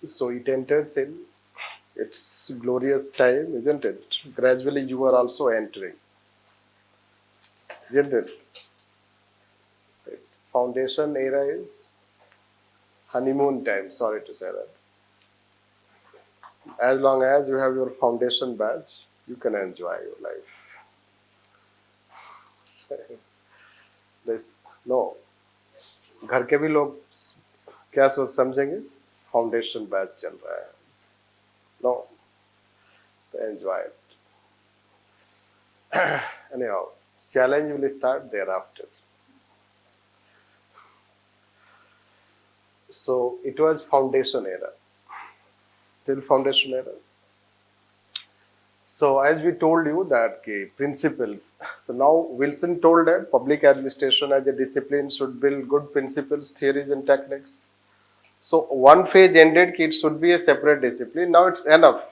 So it enters in its glorious time, isn't it? Gradually you are also entering, isn't it? Foundation era is honeymoon time, sorry to say that. As long as you have your foundation badge, you can enjoy your life. This, no. घर के भी लोग क्या सोच समझेंगे? Foundation batch चल रहा है. No, to enjoy it. Anyhow, challenge will start thereafter. So it was foundation era. Till foundation era. So as we told you that principles. So now Wilson told that public administration as a discipline should build good principles, theories and techniques. So one phase ended, it should be a separate discipline. Now it's enough.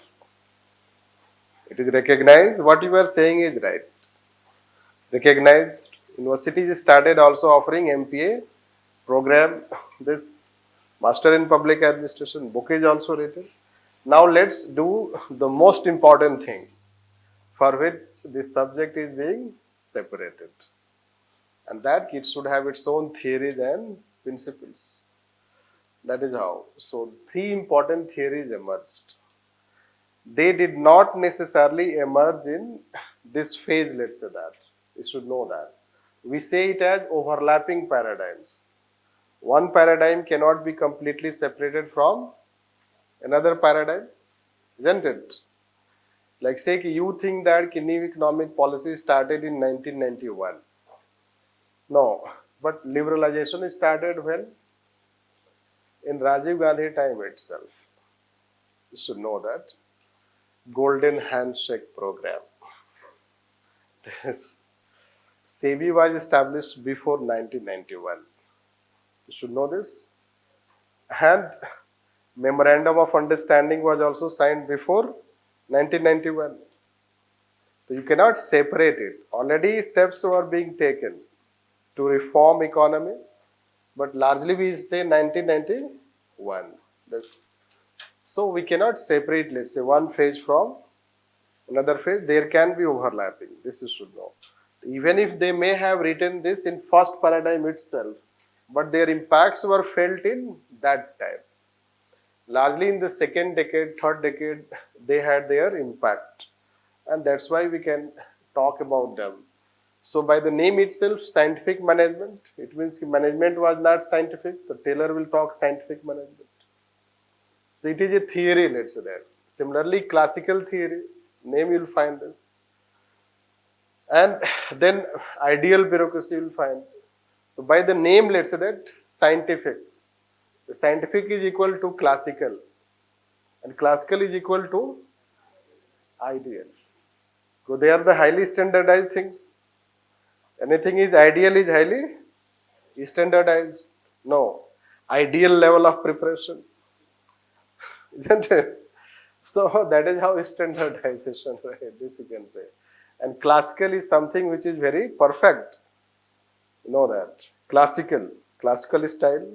It is recognized. What you are saying is right. Recognized. Universities started also offering MPA program. This Master in Public Administration book is also written. Now let's do the most important thing. for which the subject is being separated. And that it should have its own theories and principles. That is how. So, three important theories emerged. They did not necessarily emerge in this phase, let's say that. You should know that. We say it as overlapping paradigms. One paradigm cannot be completely separated from another paradigm, isn't it? Like say you think that new economic policy started in 1991. No, but liberalization started when? In Rajiv Gandhi time itself. You should know that. Golden Handshake Program. This SEBI was established before 1991. You should know this. And Memorandum of Understanding was also signed before 1991. So you cannot separate it. Already steps were being taken to reform economy, but largely we say 1991. So we cannot separate, let's say, one phase from another phase. There can be overlapping. This you should know. Even if they may have written this in first paradigm itself, but their impacts were felt in that time. Largely in the second decade, third decade, they had their impact. And that's why we can talk about them. So by the name itself, scientific management, it means management was not scientific. The Taylor will talk scientific management. So it is a theory, let's say that. Similarly, classical theory, name you'll find this. And then ideal bureaucracy you'll find. So by the name, let's say that, scientific. The scientific is equal to classical. And classical is equal to ideal. So they are the highly standardized things. Anything is ideal is highly standardized. No. Ideal level of preparation. Isn't it? So that is how standardization, right? This you can say. And classical is something which is very perfect. You know that. Classical style.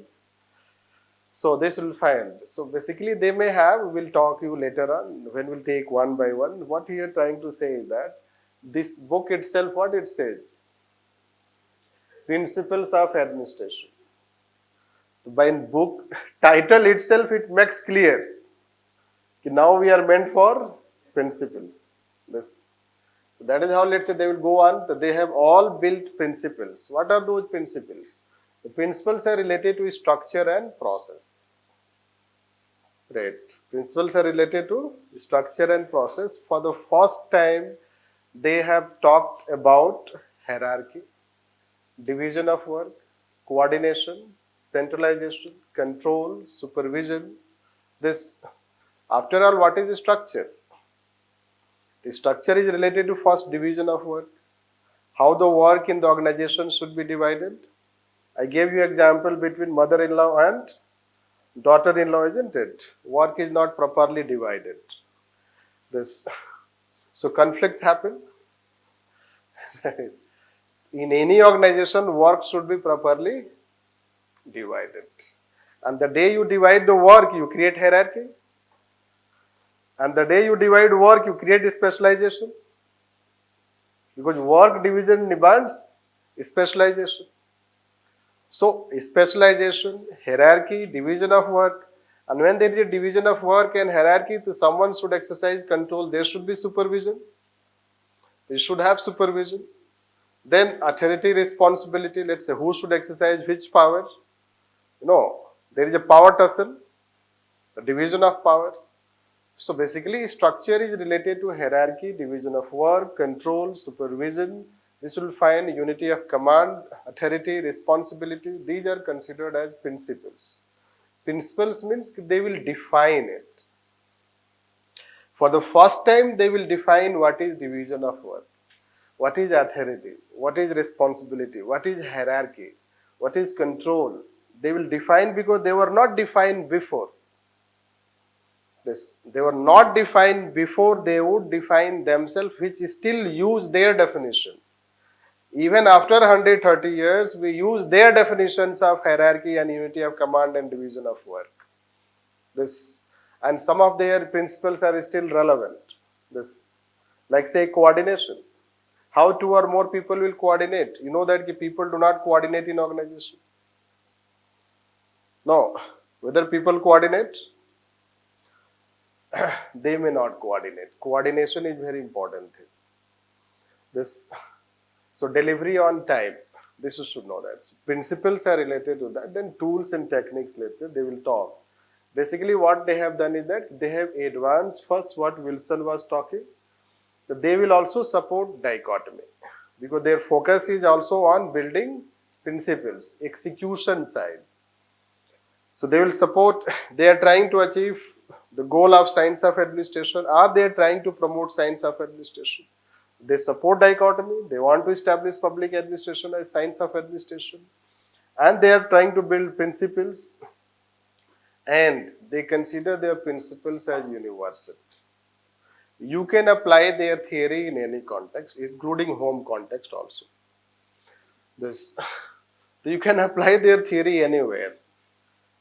So this will find. So basically they may have, we'll talk you later on when we'll take one by one. What he is trying to say is that this book itself, what it says? Principles of administration. By book title itself, it makes clear. Now we are meant for principles. That is how, let's say, they will go on. They have all built principles. What are those principles? The principles are related to structure and process. Right. Principles are related to structure and process. For the first time, they have talked about hierarchy, division of work, coordination, centralization, control, supervision. After all, what is the structure? The structure is related to first division of work. How the work in the organization should be divided. I gave you example between mother-in-law and daughter-in-law, isn't it? Work is not properly divided. So conflicts happen. In any organization, work should be properly divided. And the day you divide the work, you create hierarchy. And the day you divide work, you create specialization. Because work division demands specialization. So, specialization, hierarchy, division of work. And when there is a division of work and hierarchy, so someone should exercise control. There should be supervision. They should have supervision. Then authority, responsibility. Let's say who should exercise which power. There is a power tussle, the division of power. So basically, structure is related to hierarchy, division of work, control, supervision. This will find unity of command, authority, responsibility. These are considered as principles. Principles means they will define it. For the first time, they will define what is division of work, what is authority, what is responsibility, what is hierarchy, what is control. They will define because they were not defined before. They were not defined before, they would define themselves, which still use their definition. Even after 130 years, we use their definitions of hierarchy and unity of command and division of work. And some of their principles are still relevant. Like say coordination. How two or more people will coordinate? You know that people do not coordinate in organization. No. Whether people coordinate, they may not coordinate. Coordination is very important thing. This so delivery on time. This you should know that. Principles are related to that. Then tools and techniques, let's say, they will talk. Basically, what they have done is that they have advanced first what Wilson was talking. That they will also support dichotomy because their focus is also on building principles, execution side. So they will support, they are trying to achieve the goal of science of administration, or they are trying to promote science of administration. They support dichotomy, they want to establish public administration as science of administration, and they are trying to build principles, and they consider their principles as universal. You can apply their theory in any context, including home context also. This, you can apply their theory anywhere.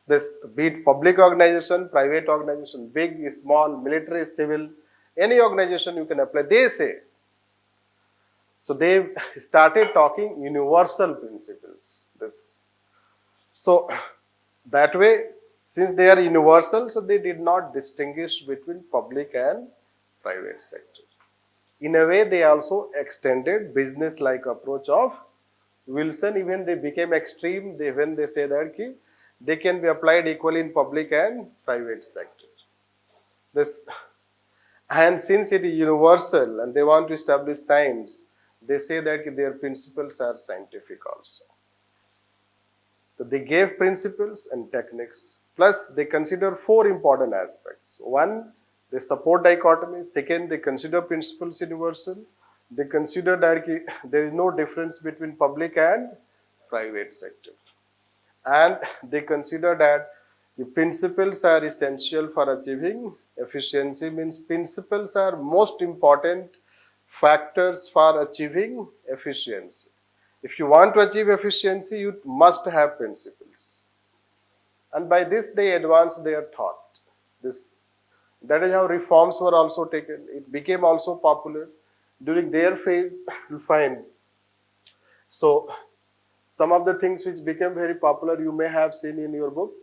This be it public organization, private organization, big, small, military, civil, any organization you can apply. They say. So they started talking universal principles. This. So that way, since they are universal, so they did not distinguish between public and private sector. In a way, they also extended business-like approach of Wilson. Even they became extreme when they say that they can be applied equally in public and private sector. This, and since it is universal and they want to establish science, they say that their principles are scientific also. So they gave principles and techniques. Plus, they consider four important aspects. One, they support dichotomy. Second, they consider principles universal. They consider that there is no difference between public and private sector. And they consider that the principles are essential for achieving efficiency. Means principles are most important factors for achieving efficiency. If you want to achieve efficiency, you must have principles. And by this, they advance their thought. That is how reforms were also taken. It became also popular. During their phase, you find. So, some of the things which became very popular, you may have seen in your book.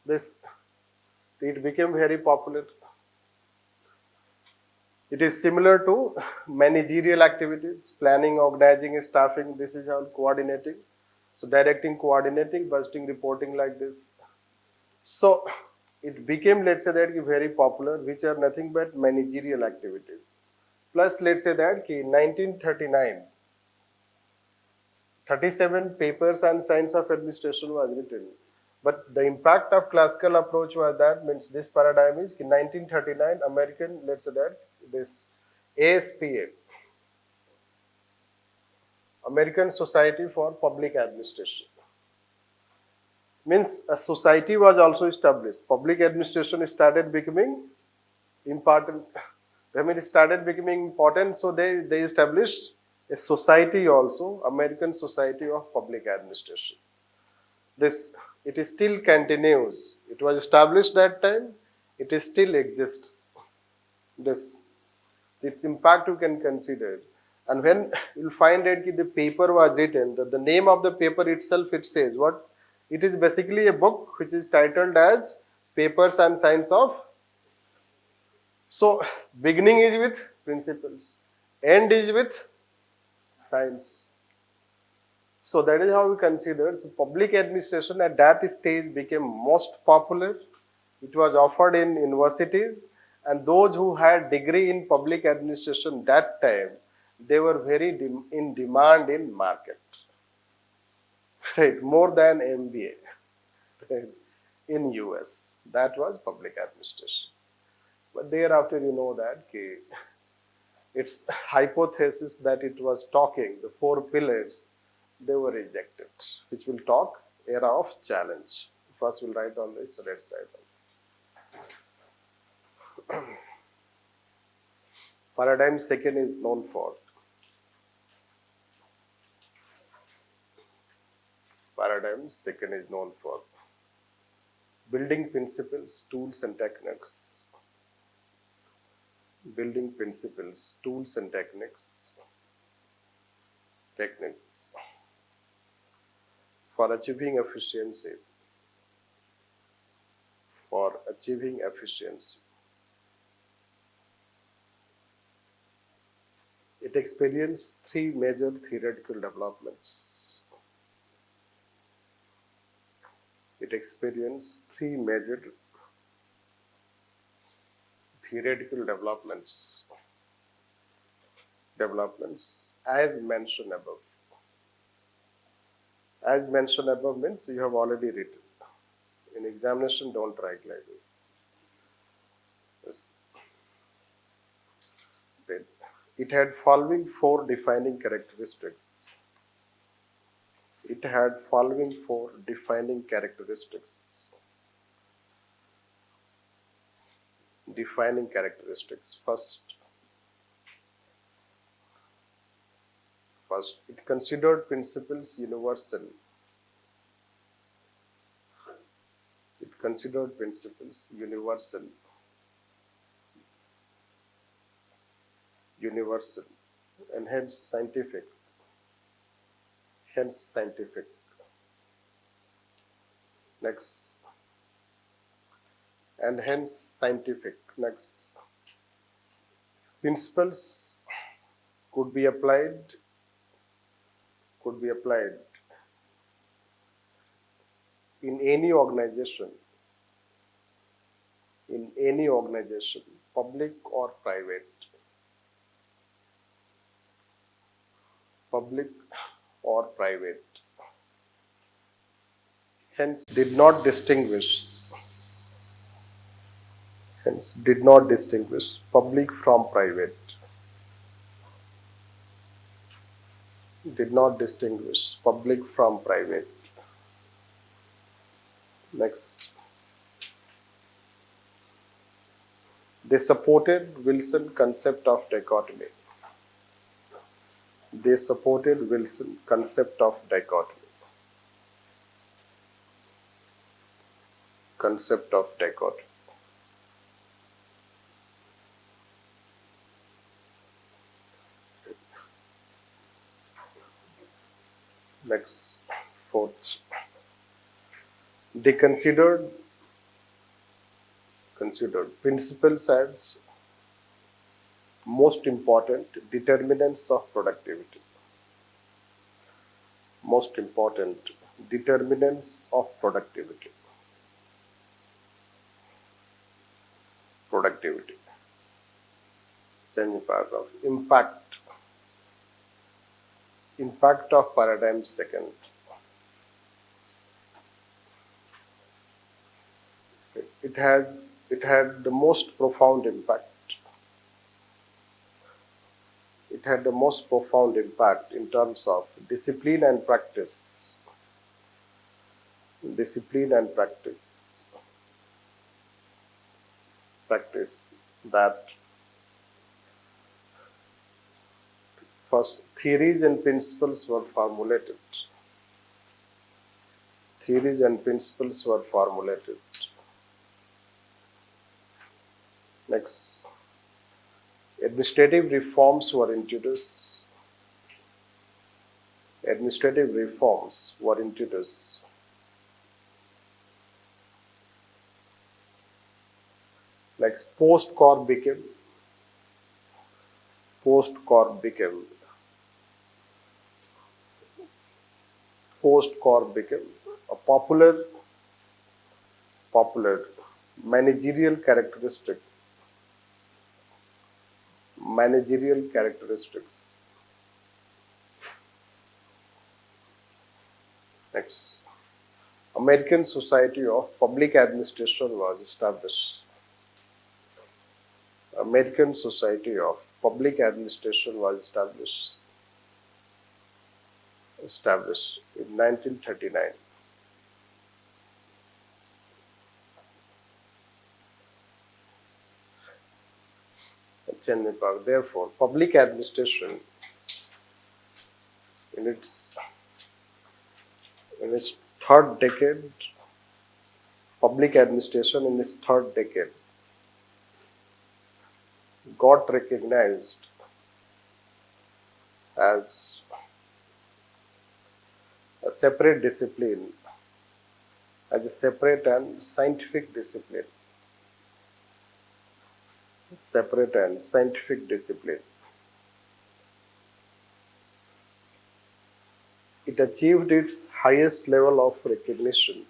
It became very popular. It is similar to managerial activities, planning, organizing, staffing. This is all coordinating. So directing, coordinating, budgeting, reporting like this. So it became, let's say that very popular, which are nothing but managerial activities. Plus, let's say that in 1939, 37 papers on science of administration was written. But the impact of classical approach was that, means this paradigm is in 1939, American, let's say that, this ASPA, American Society for Public Administration. Means a society was also established. Public administration started becoming important. It started becoming important, so they established a society also, American Society of Public Administration. It still continues. It was established that time. It still exists. Its impact you can consider. And when you'll find that the paper was written, the name of the paper itself, it says what? It is basically a book which is titled as Papers on Science of. So, beginning is with principles, end is with science. So that is how we consider. So public administration at that stage became most popular. It was offered in universities, and those who had degree in public administration that time, they were very in demand in market. Right, more than MBA in US. That was public administration. But thereafter you know that its hypothesis that it was talking, the four pillars, they were rejected, which will talk era of challenge. First we'll write on this, so let's write on this. Paradigm second is known for. Paradigm second is known for building principles, tools and techniques. building principles, tools and techniques for achieving efficiency, for achieving efficiency. It experienced three major theoretical developments. It experienced three major theoretical developments as mentioned above. As mentioned above means you have already written. In examination, don't write like this. Yes. It had following four defining characteristics. It had following four defining characteristics. Defining characteristics. First, it considered principles universal. It considered principles universal, and hence scientific. Next, and hence scientific. Next, principles could be applied in any organization, public or private, public or private. Hence, did not distinguish public from private. Did not distinguish public from private. Next, they supported Wilson's concept of dichotomy. They supported Wilson's concept of dichotomy. Concept of dichotomy. Next, fourth, they considered principles as most important determinants of productivity. Most important determinants of productivity. Productivity. Change paragraph. Impact of paradigm second. It had the most profound impact. It had the most profound impact in terms of discipline and practice. Discipline and practice. Practice that first theories and principles were formulated. Theories and principles were formulated. Next, administrative reforms were introduced. Administrative reforms were introduced. Next, post-corp became a popular managerial characteristics. Next, American Society of Public Administration was established. American Society of Public Administration was established in 1939. Therefore, public administration in its third decade, got recognized as a separate discipline, as a separate and scientific discipline. Separate and scientific discipline. It achieved its highest level of recognition.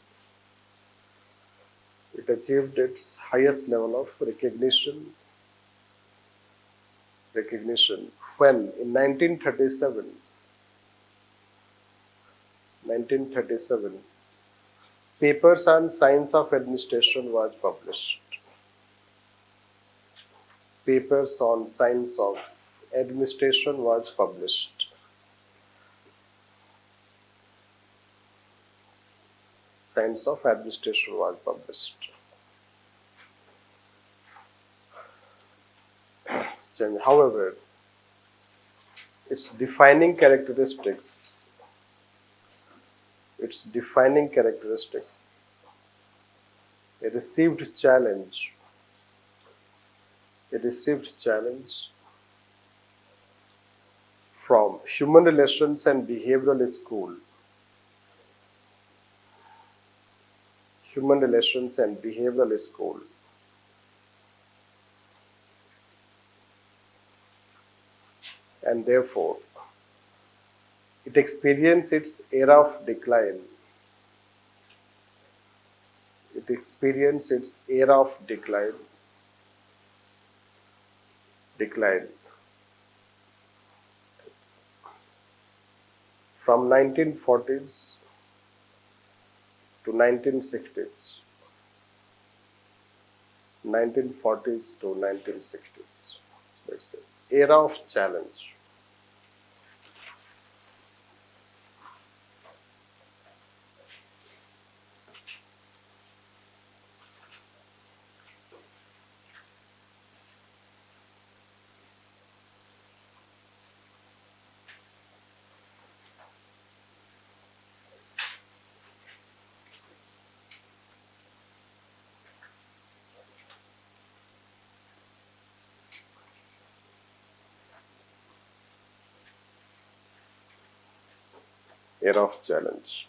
It achieved its highest level of recognition when in 1937, papers on science of administration was published. Papers on science of administration was published. Science of administration was published. However, its defining characteristics, a received challenge from Human Relations and Behavioral School. Human Relations and Behavioral School. And therefore, it experienced its era of decline. It experienced its era of decline from 1940s to 1960s. 1940s to 1960s. Let's say era of challenge. Era of challenge.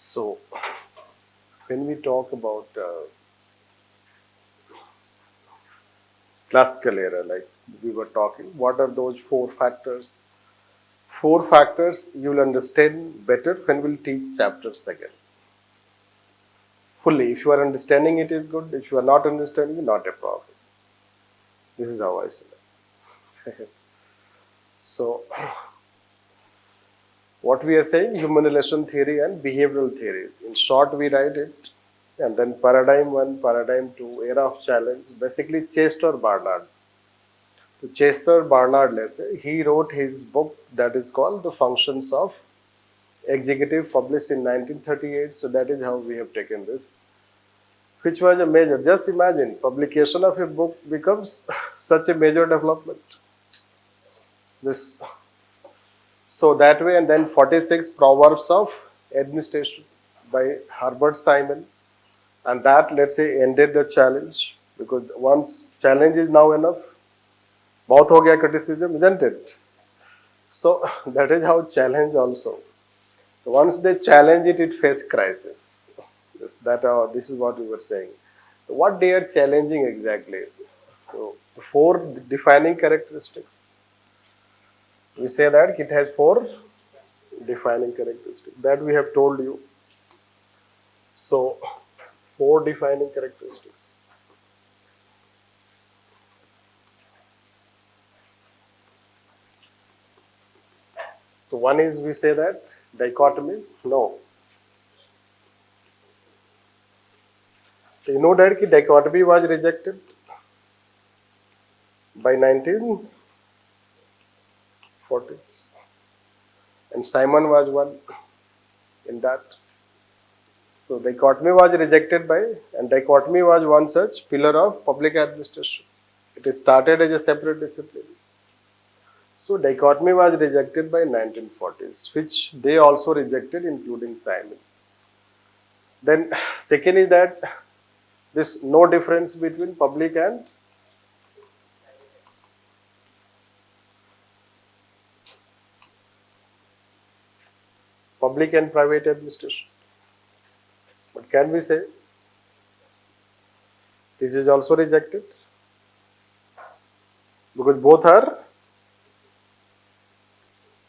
So, when we talk about classical era, like we were talking, what are those 4 factors? 4 factors you will understand better when we'll teach chapter 2. fully. If you are understanding it is good. If you are not understanding, not a problem. This is how I see it. So, what we are saying, human relation theory and behavioral theory. In short, we write it. And then paradigm 1, paradigm 2, era of challenge. Basically, Chester Barnard. So Chester Barnard, let's say, he wrote his book that is called The Functions of Executive, published in 1938. So that is how we have taken this, which was a major. Just imagine, publication of a book becomes such a major development. This, so that way, and then 46 Proverbs of Administration by Herbert Simon, and that, let's say, ended the challenge, because once challenge is now enough, बहुत हो गया criticism, isn't it? So that is how challenge also. So once they challenge it, it faces crisis. This is what we were saying. So what they are challenging exactly? So the 4 defining characteristics. We say that it has 4 defining characteristics that we have told you. So 4 defining characteristics. So one is, we say that dichotomy. No. So you know that dichotomy was rejected by 1940s, and Simon was one in that. So dichotomy was rejected by, and dichotomy was one such pillar of public administration. It started as a separate discipline. So dichotomy was rejected by 1940s, which they also rejected, including Simon. Then second is that this no difference between public and private administration. But can we say this is also rejected? Because both are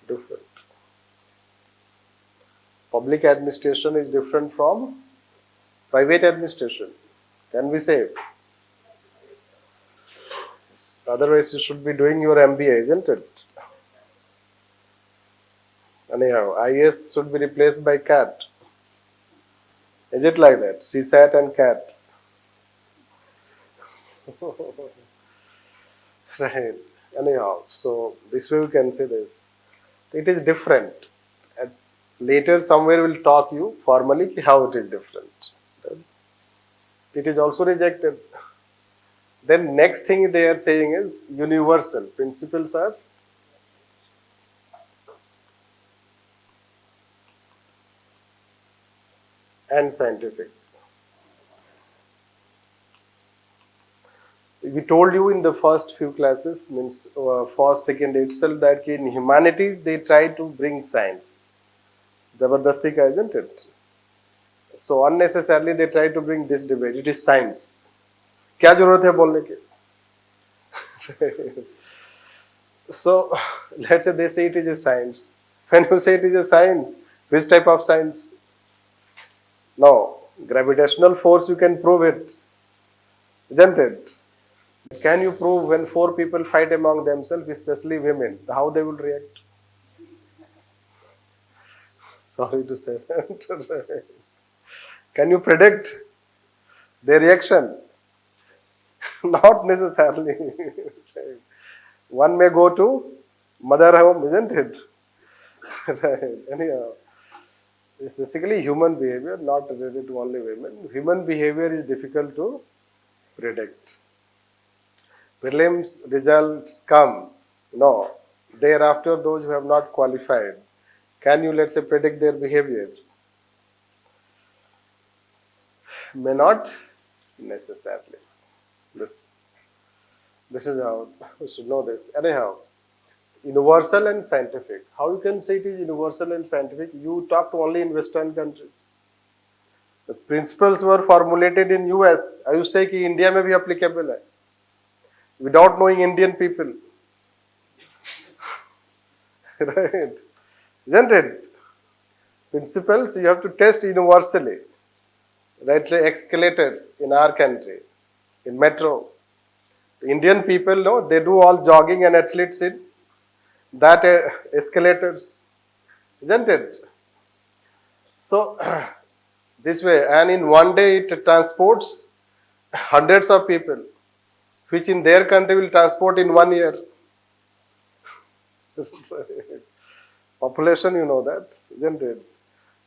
different. Public administration is different from private administration. Can we say? Otherwise, you should be doing your MBA, isn't it? Anyhow, IAS should be replaced by CAT. Is it like that? CSAT and CAT. Right. Anyhow, so this way we can say this. It is different. And later, somewhere we'll talk you formally how it is different. It is also rejected. Then next thing they are saying is universal. Principles are and scientific. We told you in the first few classes, means first, second itself, that in humanities they try to bring science. Zabardasti ka, isn't it? So unnecessarily they try to bring this debate. It is science. क्या जरूरत है बोलने की? So let's say they say it is a science. When you say it is a science, which type of science? No, gravitational force, you can prove it, isn't it? Can you prove when 4 people fight among themselves, especially women, how they will react? Sorry to say that. Can you predict their reaction? Not necessarily. One may go to mother home, isn't it? Right. Anyhow, it's basically human behavior, not related to only women. Human behavior is difficult to predict. Prelims results come. No. Thereafter, those who have not qualified, can you, let's say, predict their behavior? May not necessarily. This is how we should know this. Anyhow, universal and scientific. How you can say it is universal and scientific? You talked only in Western countries. The principles were formulated in US. I would say that India may be applicable without knowing Indian people. Right? Isn't it? Principles you have to test universally. right? Like escalators in our country, in metro. The Indian people, no, they do all jogging and athletes in that escalators, isn't it? So this way, and in one day it transports hundreds of people, which in their country will transport in 1 year. Population, you know that, isn't it?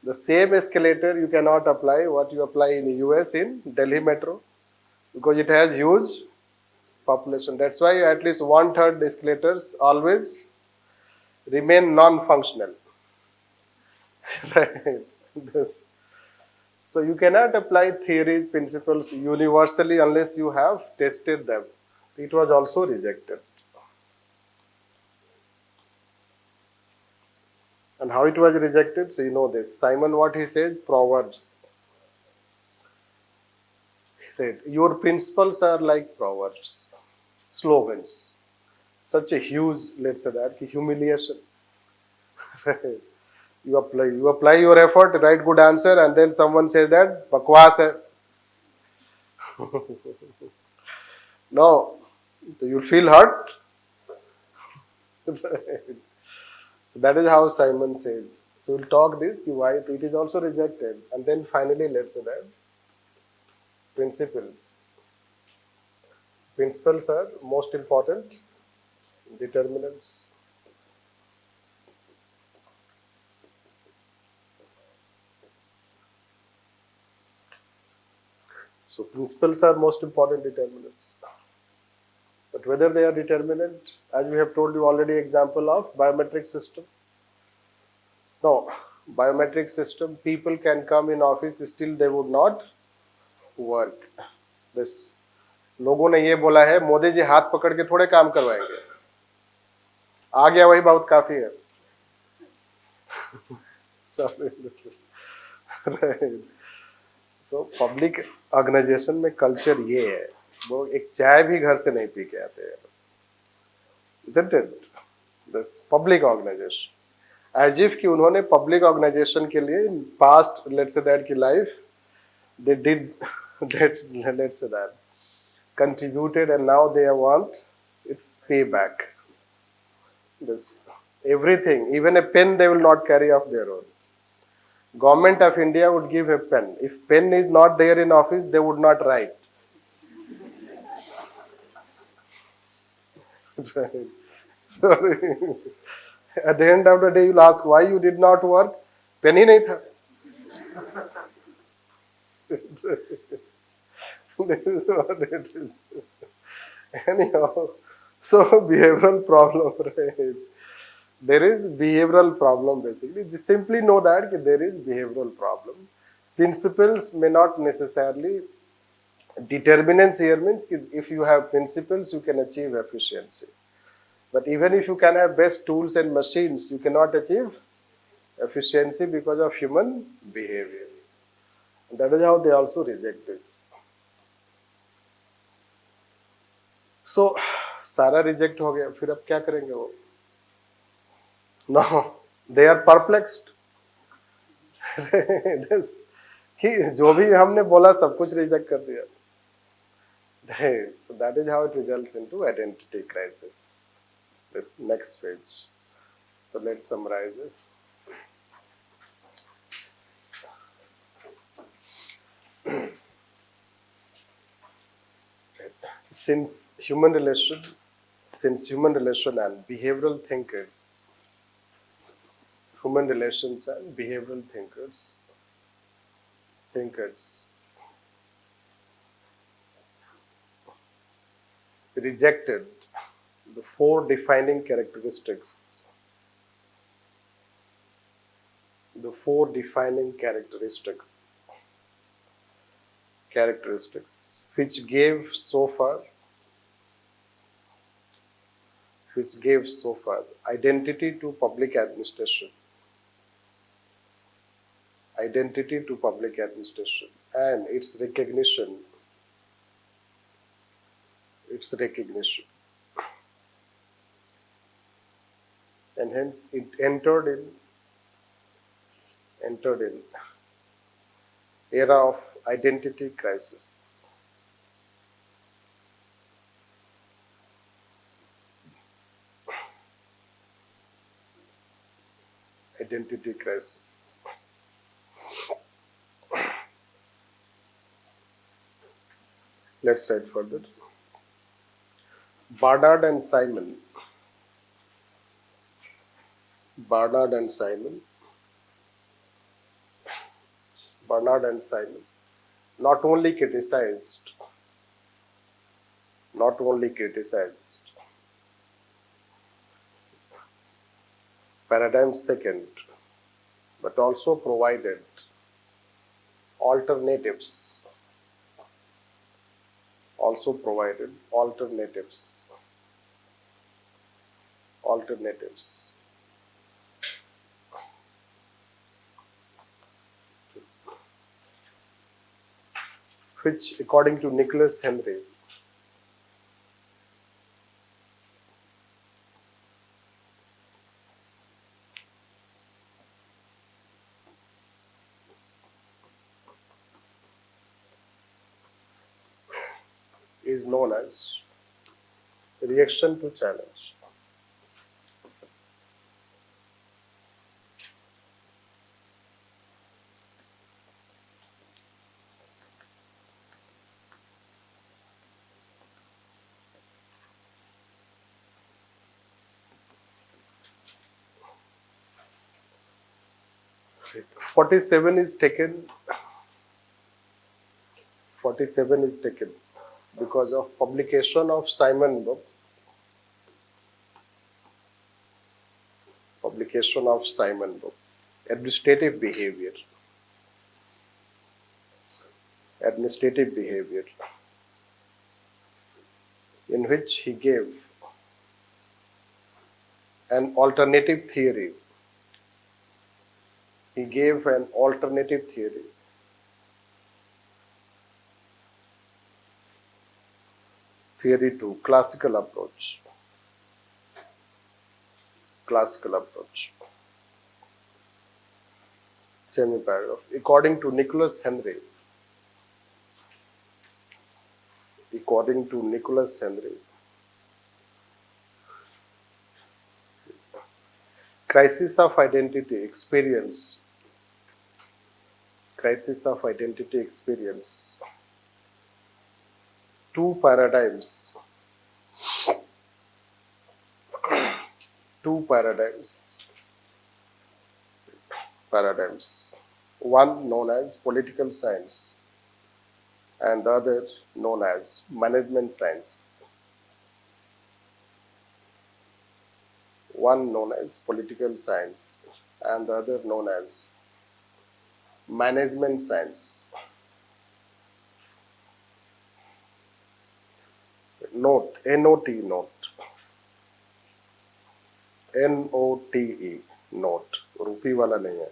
The same escalator you cannot apply what you apply in the US in Delhi metro because it has huge population. That's why at least 1/3 escalators always remain non-functional. Right? This. So you cannot apply theory principles universally unless you have tested them. It was also rejected. And how it was rejected? So you know this. Simon, what he says? Proverbs. Right. Your principles are like proverbs, slogans. Such a huge, let's say that, humiliation. You apply your effort, write good answer, and then someone says that bakwas hai. No, so you'll feel hurt. So that is how Simon says. So we'll talk this, why it is also rejected. And then finally, let's say that principles. Principles are most important determinants. So principles are most important determinants. But whether they are determinant, as we have told you already, example of biometric system. No, biometric system, people can come in office, still they would not work. This लोगों ने ये बोला है मोदी जी हाथ पकड़ के थोड़े काम करवाएंगे, आ गया वही बहुत काफी है. So पब्लिक ऑर्गेनाइजेशन में कल्चर ये है, वो एक चाय भी घर से नहीं पी के आते हैं. Isn't it? This public organization. As if कि उन्होंने पब्लिक ऑर्गेनाइजेशन के लिए पास्ट लेट्स से दैट की life they did let's say that contributed and now they want its payback. This everything, even a pen they will not carry of their own. Government of India would give a pen. If pen is not there in office, they would not write. Sorry. At the end of the day, you'll ask why you did not work. Pen ही नहीं था. This is what it is. Anyhow, so behavioral problem, right? There is behavioral problem basically. Just simply know that there is behavioral problem. Principles may not necessarily, determinants here means if you have principles, you can achieve efficiency. But even if you can have best tools and machines, you cannot achieve efficiency because of human behavior. And that is how they also reject this. So, सारा reject हो गया, फिर अब क्या करेंगे वो? No, they are perplexed. कि जो भी हमने बोला सब कुछ रिजेक्ट कर दिया. So that is how it results into identity crisis. This next page. So let's summarize this. Since human relation and behavioral thinkers, human relations and behavioral thinkers rejected the four defining characteristics. The four defining characteristics which gave so far identity to public administration and its recognition and hence it entered in era of identity crisis. Identity crisis. Let's write further. Barnard and Simon. Barnard and Simon. Barnard and Simon not only criticized paradigm second, but also provided alternatives. Alternatives. Which, according to Nicholas Henry, is known as reaction to challenge. Right. 47 is taken. 47 is taken because of publication of Simon book. Publication of Simon book. Administrative behavior. In which he gave an alternative theory. Theory 2, classical approach. Change the paragraph. According to Nicholas Henry, crisis of identity experience. Two paradigms. One known as political science and the other known as management science. One known as political science and the other known as management science. Note, N-O-T, note. N-O-T-E, note. Rupee wala nahi hai.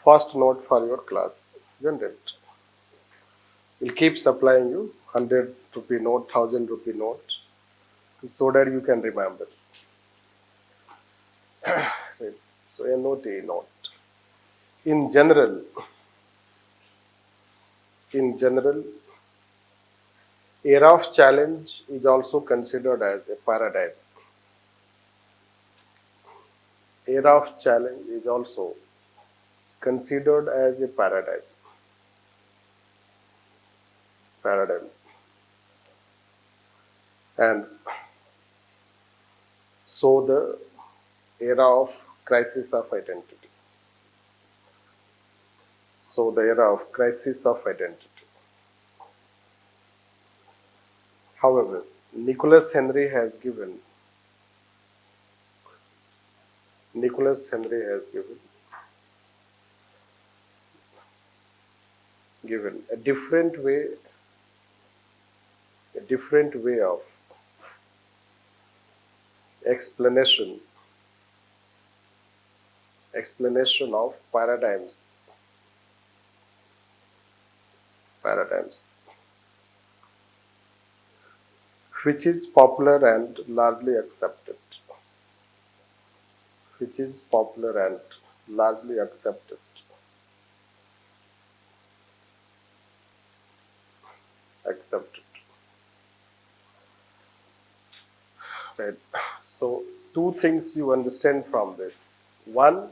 First note for your class, isn't it? We'll keep supplying you 100 rupee note, 1000 rupee note, so that you can remember. Right. So N-O-T, note. In general, era of challenge is also considered as a paradigm. Era of challenge is also considered as a paradigm. And so the era of crisis of identity. However, Nicholas Henry has given a different way of explanation of paradigms, which is popular and largely accepted. accept it. Right. So, two things you understand from this. One,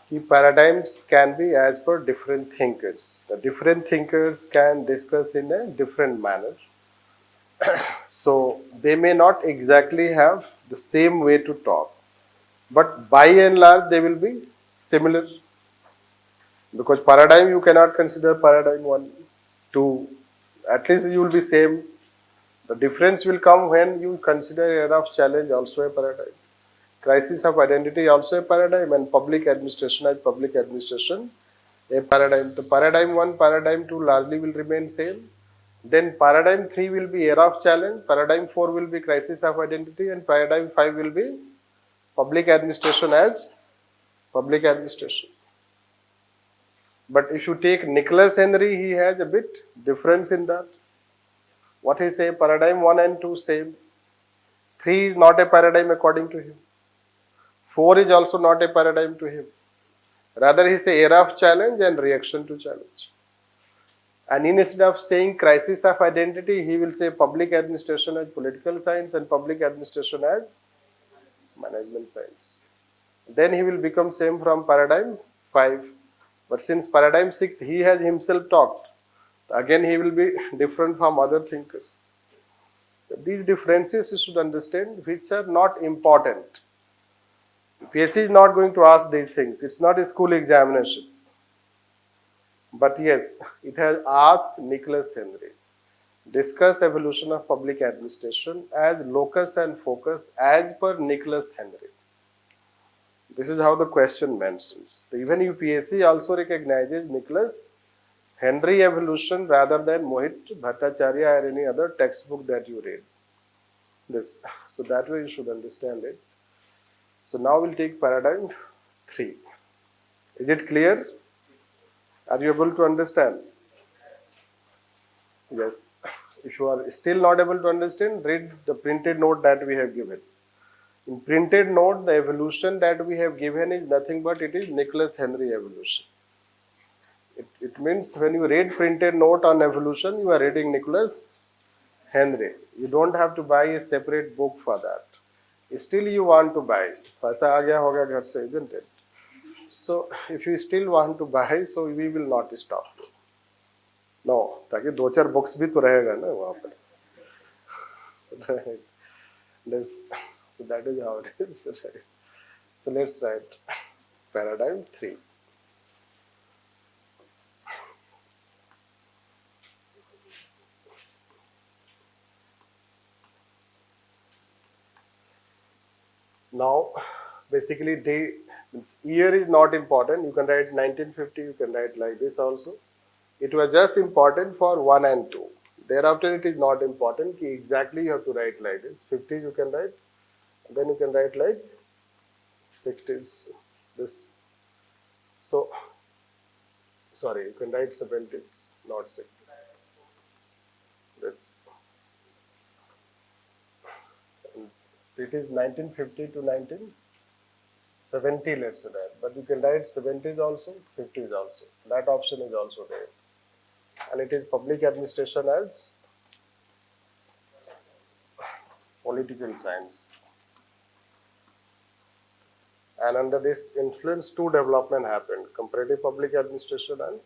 key paradigms can be as per different thinkers. The different thinkers can discuss in a different manner. So, they may not exactly have the same way to talk, but by and large, they will be similar. Because paradigm you cannot consider paradigm 1, 2, at least you will be same. The difference will come when you consider era of challenge also a paradigm. Crisis of identity also a paradigm, and public administration as public administration a paradigm. The paradigm 1, paradigm 2 largely will remain same. Then paradigm 3 will be era of challenge, paradigm 4 will be crisis of identity, and paradigm 5 will be public administration as public administration. But if you take Nicholas Henry, he has a bit difference in that. What he say, paradigm 1 and 2 same. 3 is not a paradigm according to him. 4 is also not a paradigm to him. Rather, he say era of challenge and reaction to challenge. And instead of saying crisis of identity, he will say public administration as political science and public administration as management science. Then he will become same from paradigm 5. But since paradigm 6, he has himself talked. Again, he will be different from other thinkers. These differences you should understand, which are not important. UPSC is not going to ask these things. It's not a school examination. But yes, it has asked Nicholas Henry. Discuss evolution of public administration as locus and focus as per Nicholas Henry. This is how the question mentions. Even UPSC also recognizes Nicholas Henry evolution rather than Mohit Bhattacharya or any other textbook that you read. This. So that way you should understand it. So now we'll take paradigm 3. Is it clear? Are you able to understand? Yes. If you are still not able to understand, read the printed note that we have given. In printed note, the evolution that we have given is nothing but it is Nicholas Henry evolution. It means when you read printed note on evolution, you are reading Nicholas Henry. You don't have to buy a separate book for that. Still you want to buy. पैसा आ गया होगा घर से, isn't it? So if you still want to buy, so we will not stop you. No, ताकि 2-4 books भी तो रहेगा ना वहाँ पर. Right. That is how it is. Right. So let's write paradigm 3. Now, basically, year is not important. You can write 1950. You can write like this also. It was just important for 1 and 2. Thereafter, it is not important. Exactly, you have to write like this. 50s you can write. Then you can write like 60s. This. So, sorry, you can write 70s, not 60s. This. It is 1950 to 1970, let's say that. But you can write 70s also, 50s also. That option is also there. And it is public administration as political science. And under this influence, 2 development happened. Comparative public administration and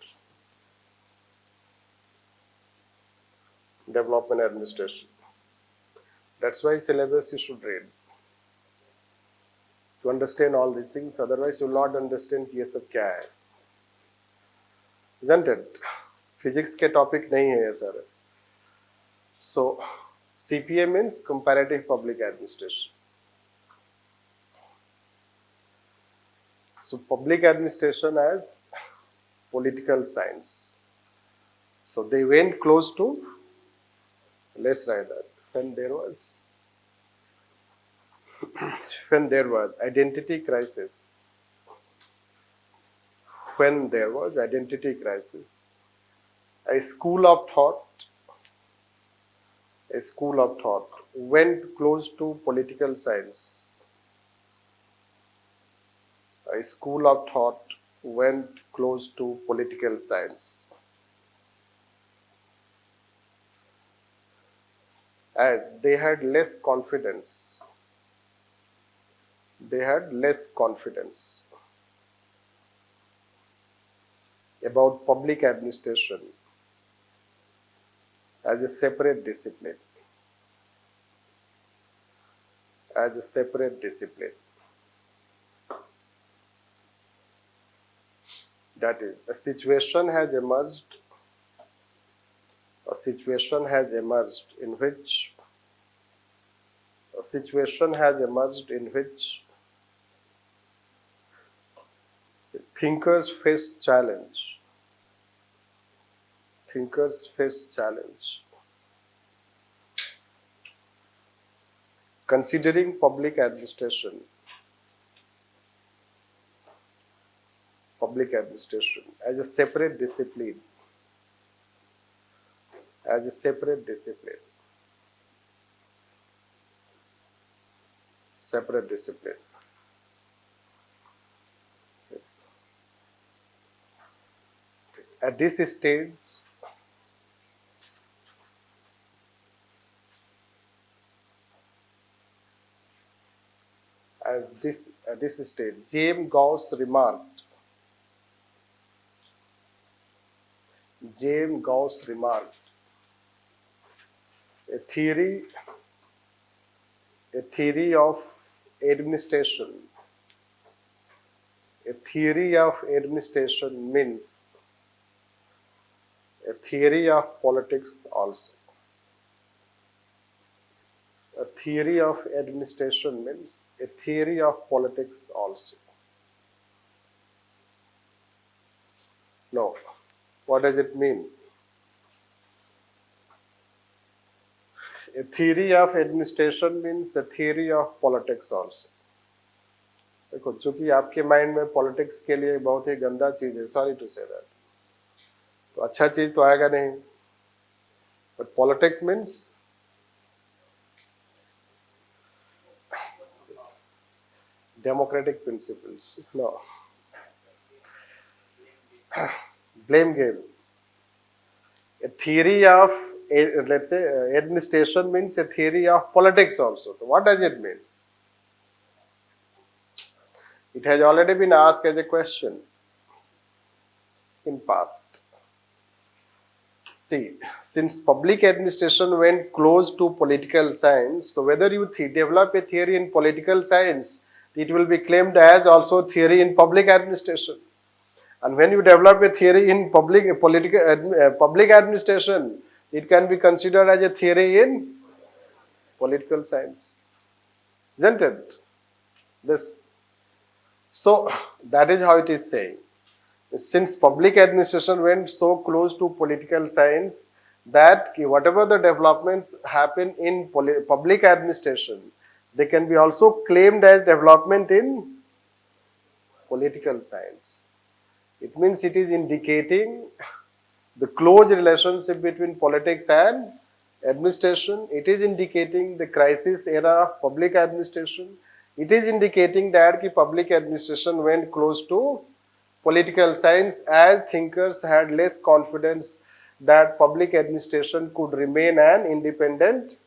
development administration. That's why syllabus you should read. To understand all these things, otherwise you will not understand ये सब क्या है. Isn't it? Physics के topic नहीं है ये सारे. So, CPA means comparative public administration. So, public administration as political science. So, they went close to, let's write that, when there was identity crisis. When there was identity crisis, a school of thought went close to political science. A school of thought went close to political science. as they had less confidence. They had less confidence about public administration as a separate discipline. As a separate discipline. That is, a situation has emerged in which thinkers face challenge. Considering public administration as a separate discipline. At this stage, James Gauss remarked, a theory of administration means a theory of politics also. A theory of administration means a theory of politics also. No. What does it mean? A theory of administration means a theory of politics also. देखो, चूंकि आपके mind में politics के लिए बहुत ही गंदा चीज है, सॉरी टू से दैट, तो अच्छा चीज तो आएगा नहीं. But politics means democratic principles. No. Blame game. A theory of, let's say, administration means a theory of politics also. So what does it mean? It has already been asked as a question in past. See, since public administration went close to political science, so whether you develop a theory in political science, it will be claimed as also theory in public administration. And when you develop a theory in public administration, it can be considered as a theory in political science. Isn't it? This. So that is how it is saying. Since public administration went so close to political science that whatever the developments happen in public administration, they can be also claimed as development in political science. It means it is indicating the close relationship between politics and administration. It is indicating the crisis era of public administration. It is indicating that public administration went close to political science as thinkers had less confidence that public administration could remain an independent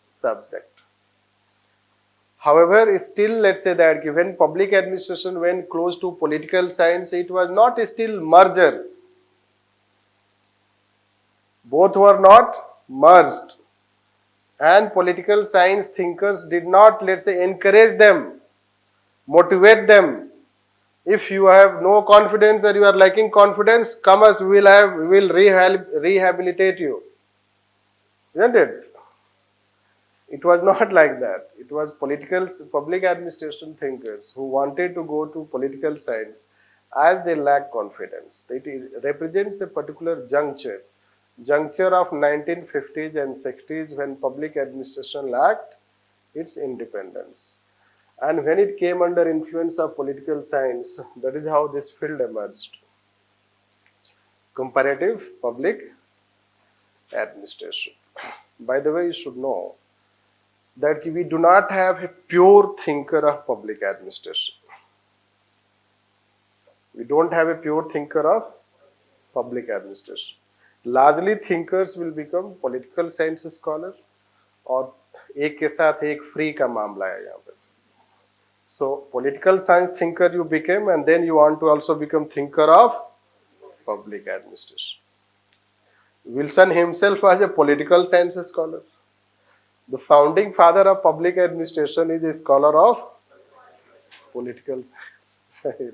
subject. However, still, let's say that when public administration went close to political science, it was not still merger. Both were not merged. And political science thinkers did not, let's say, encourage them, motivate them. If you have no confidence or you are lacking confidence, come us, we will rehabilitate you. Isn't it? It was not like that. It was public administration thinkers who wanted to go to political science as they lack confidence. It represents a particular juncture of 1950s and 60s when public administration lacked its independence. And when it came under influence of political science, that is how this field emerged. Comparative public administration. By the way, you should know that we do not have a pure thinker of public administration. We don't have a pure thinker of public administration. Largely thinkers will become political science scholar और एक के साथ एक free का मामला है यहाँ पे. So political science thinker you became, and then you want to also become thinker of public administration. Wilson himself was a political science scholar. The founding father of public administration is a scholar of political science. Right?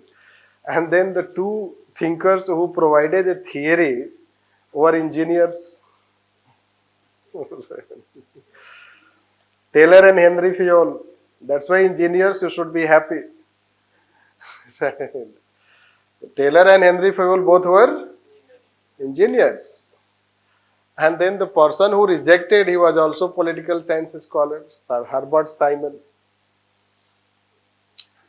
And then the two thinkers who provided a theory were engineers. Taylor and Henry Fayol. That's why engineers, you should be happy. Right? Taylor and Henry Fayol both were engineers. And then the person who rejected, he was also political science scholar, Sir Herbert Simon.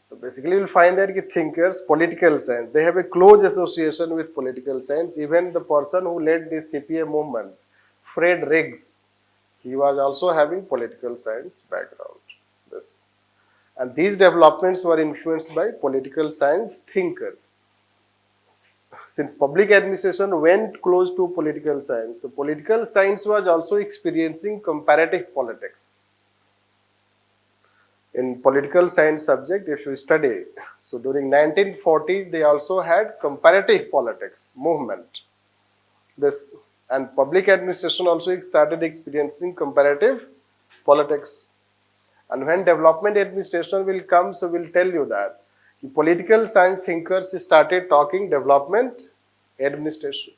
So basically, you'll find that thinkers, political science, they have a close association with political science. Even the person who led the CPA movement, Fred Riggs, he was also having political science background. This. And these developments were influenced by political science thinkers. Since public administration went close to political science, the political science was also experiencing comparative politics. In political science subject, if you study, so during 1940s, they also had comparative politics movement. This and public administration also started experiencing comparative politics. And when development administration will come, so we'll tell you that the political science thinkers started talking development administration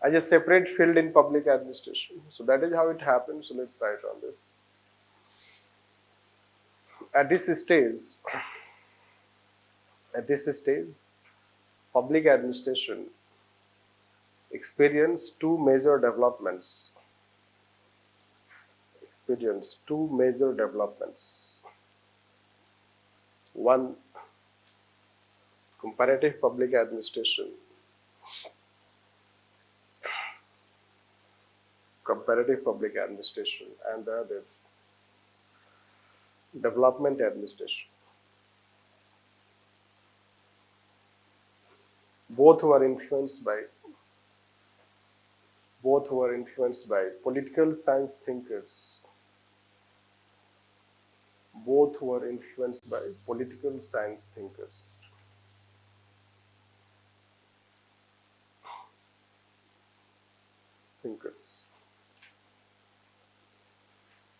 as a separate field in public administration. So that is how it happened. So let's write on this. At this stage, public administration experienced two major developments. One, comparative public administration. And the other, development administration. Both were influenced by political science thinkers.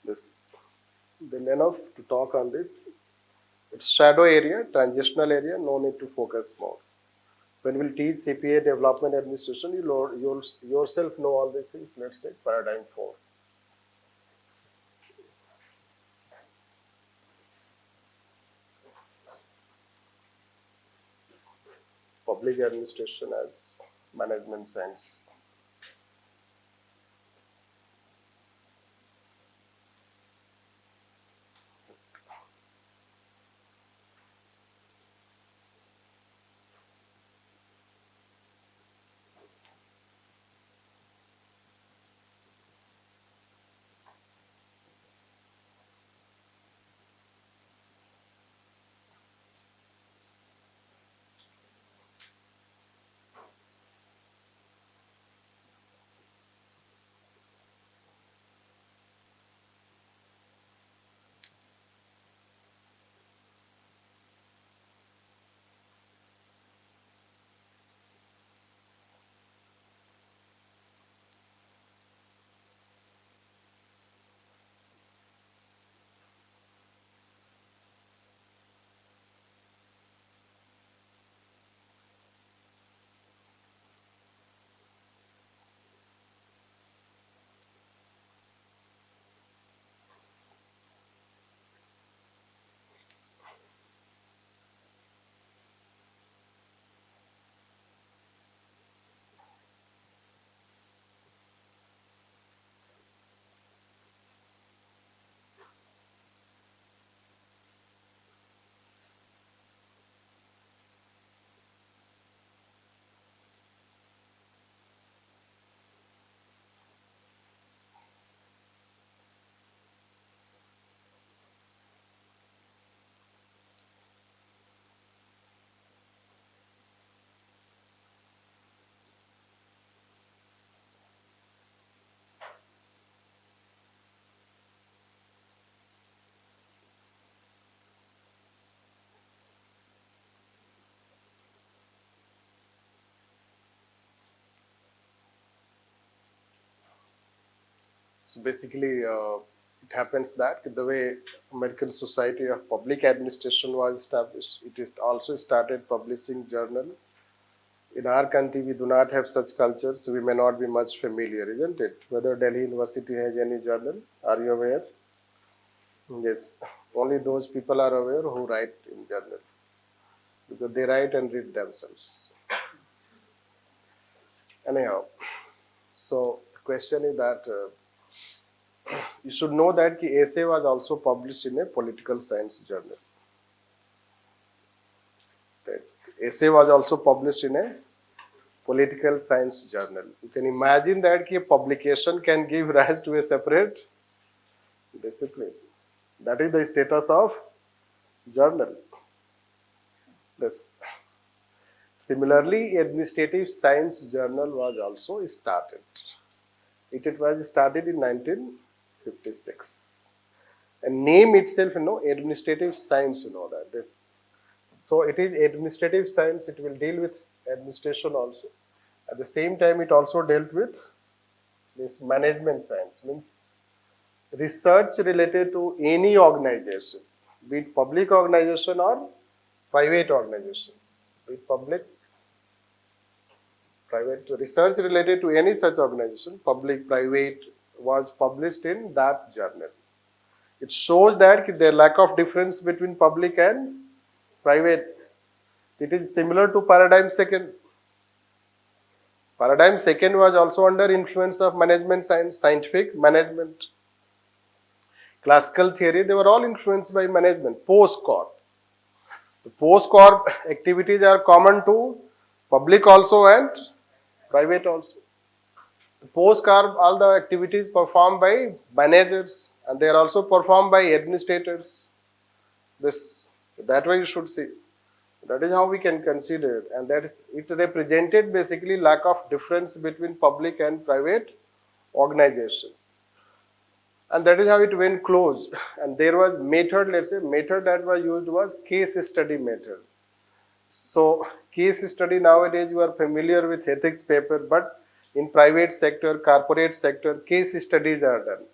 This, then enough to talk on this. It's shadow area, transitional area, no need to focus more. When we'll teach CPA development administration, you'll yourself know all these things. Let's take paradigm 4. Public administration as management science. So basically, it happens that the way American Society of Public Administration was established, it is also started publishing journal. In our country, we do not have such culture, so we may not be much familiar, isn't it? Whether Delhi University has any journal, are you aware? Yes, only those people are aware who write in journal because they write and read themselves. Anyhow, so the question is that you should know that the essay was also published in a political science journal. Right? Essay was also published in a political science journal. You can imagine that a publication can give rise to a separate discipline. That is the status of journal. This. Similarly, administrative science journal was also started. It was started in 1956. And name itself, administrative science, that. This. So it is administrative science, it will deal with administration also. At the same time, it also dealt with this management science, means research related to any organization, be it public organization or private organization, be it public, private, research related to any such organization, public, private, was published in that journal. It shows that the lack of difference between public and private. It is similar to paradigm second. Paradigm second was also under influence of management science, scientific management. Classical theory, they were all influenced by management, post-corp. The post-corp activities are common to public also and private also. The post-corp, all the activities performed by managers and they are also performed by administrators. That way you should see. That is how we can consider it. And that is, it represented basically lack of difference between public and private organization. And that is how it went close. And there was method, let's say, method that was used was case study method. So case study nowadays you are familiar with ethics paper, but in private sector, corporate sector, case studies are done.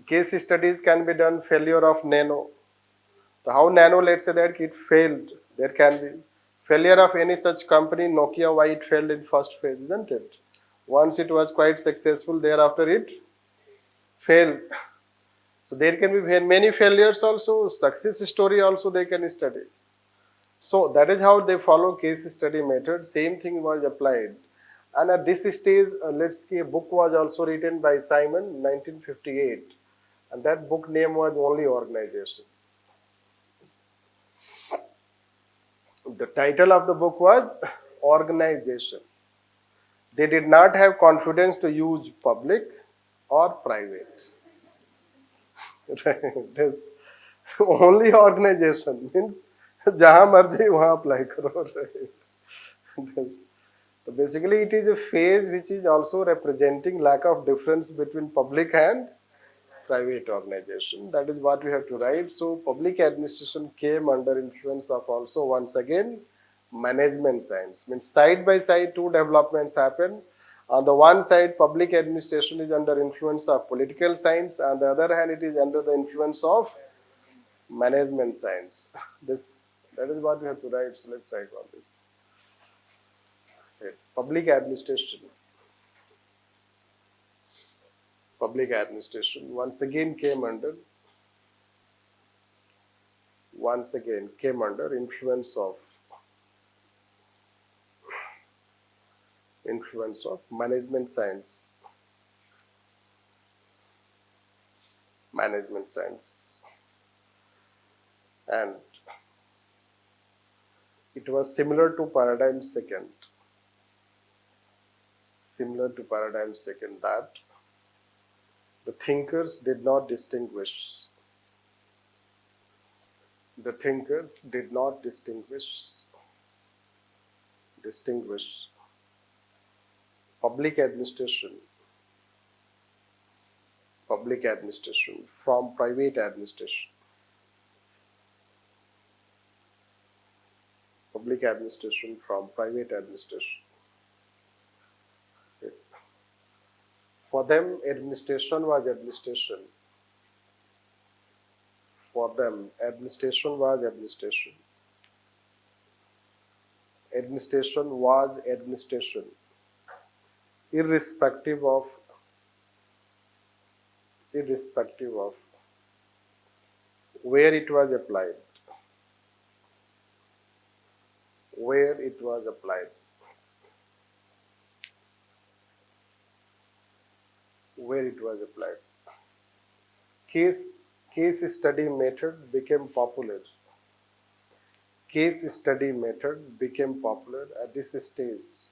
Case studies can be done failure of nano. So how nano, let's say that it failed. There can be failure of any such company, Nokia, why it failed in first phase, isn't it? Once it was quite successful, thereafter it failed. So there can be many failures also, success story also they can study. So that is how they follow case study method. Same thing was applied. And at this stage, let's see, a book was also written by Simon in 1958. And that book name was Only Organization. The title of the book was Organization. They did not have confidence to use public or private. Yes. Only organization means जहाँ मर्जी वहाँ apply करो. So basically it is a phase which is also representing lack of difference between public and private organization. That is what we have to write. So public administration came under influence of also once again management science. Means side by side two developments happen. On the one side, public administration is under influence of political science. On the other hand, it is under the influence of management science. That is what we have to write. So let's write on this. Okay. Public administration. Public administration once again came under influence of management science. And it was similar to paradigm second. That the thinkers did not distinguish. Public administration from private administration. Public administration from private administration. For them, administration was administration. For them, administration was administration. Administration was administration, irrespective of where it was applied, where it was applied, where it was applied. Case study method became popular. Case study method became popular at this stage.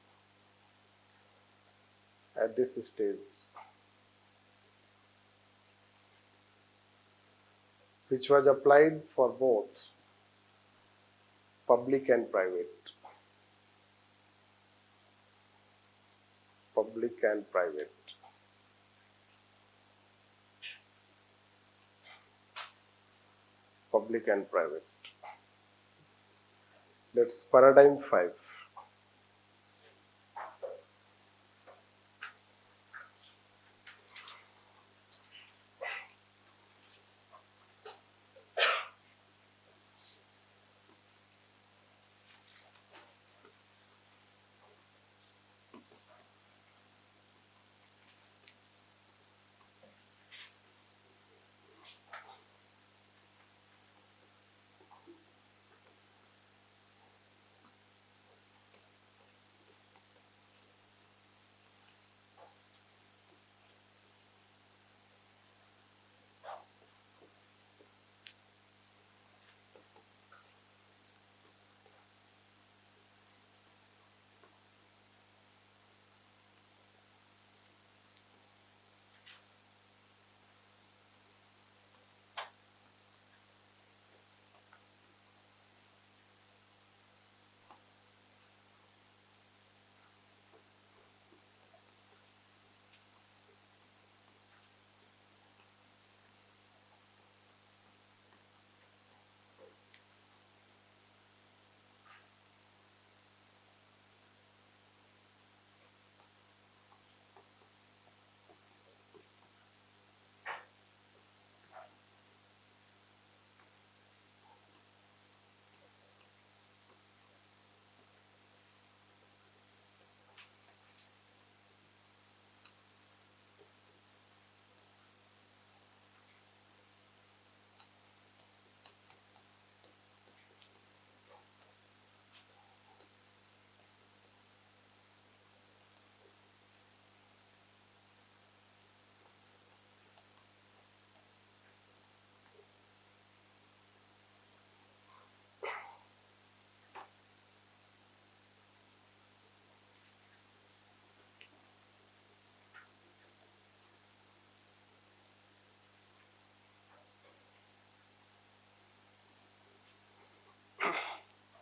At this stage, which was applied for both public and private. Public and private. Public and private. That's paradigm 5.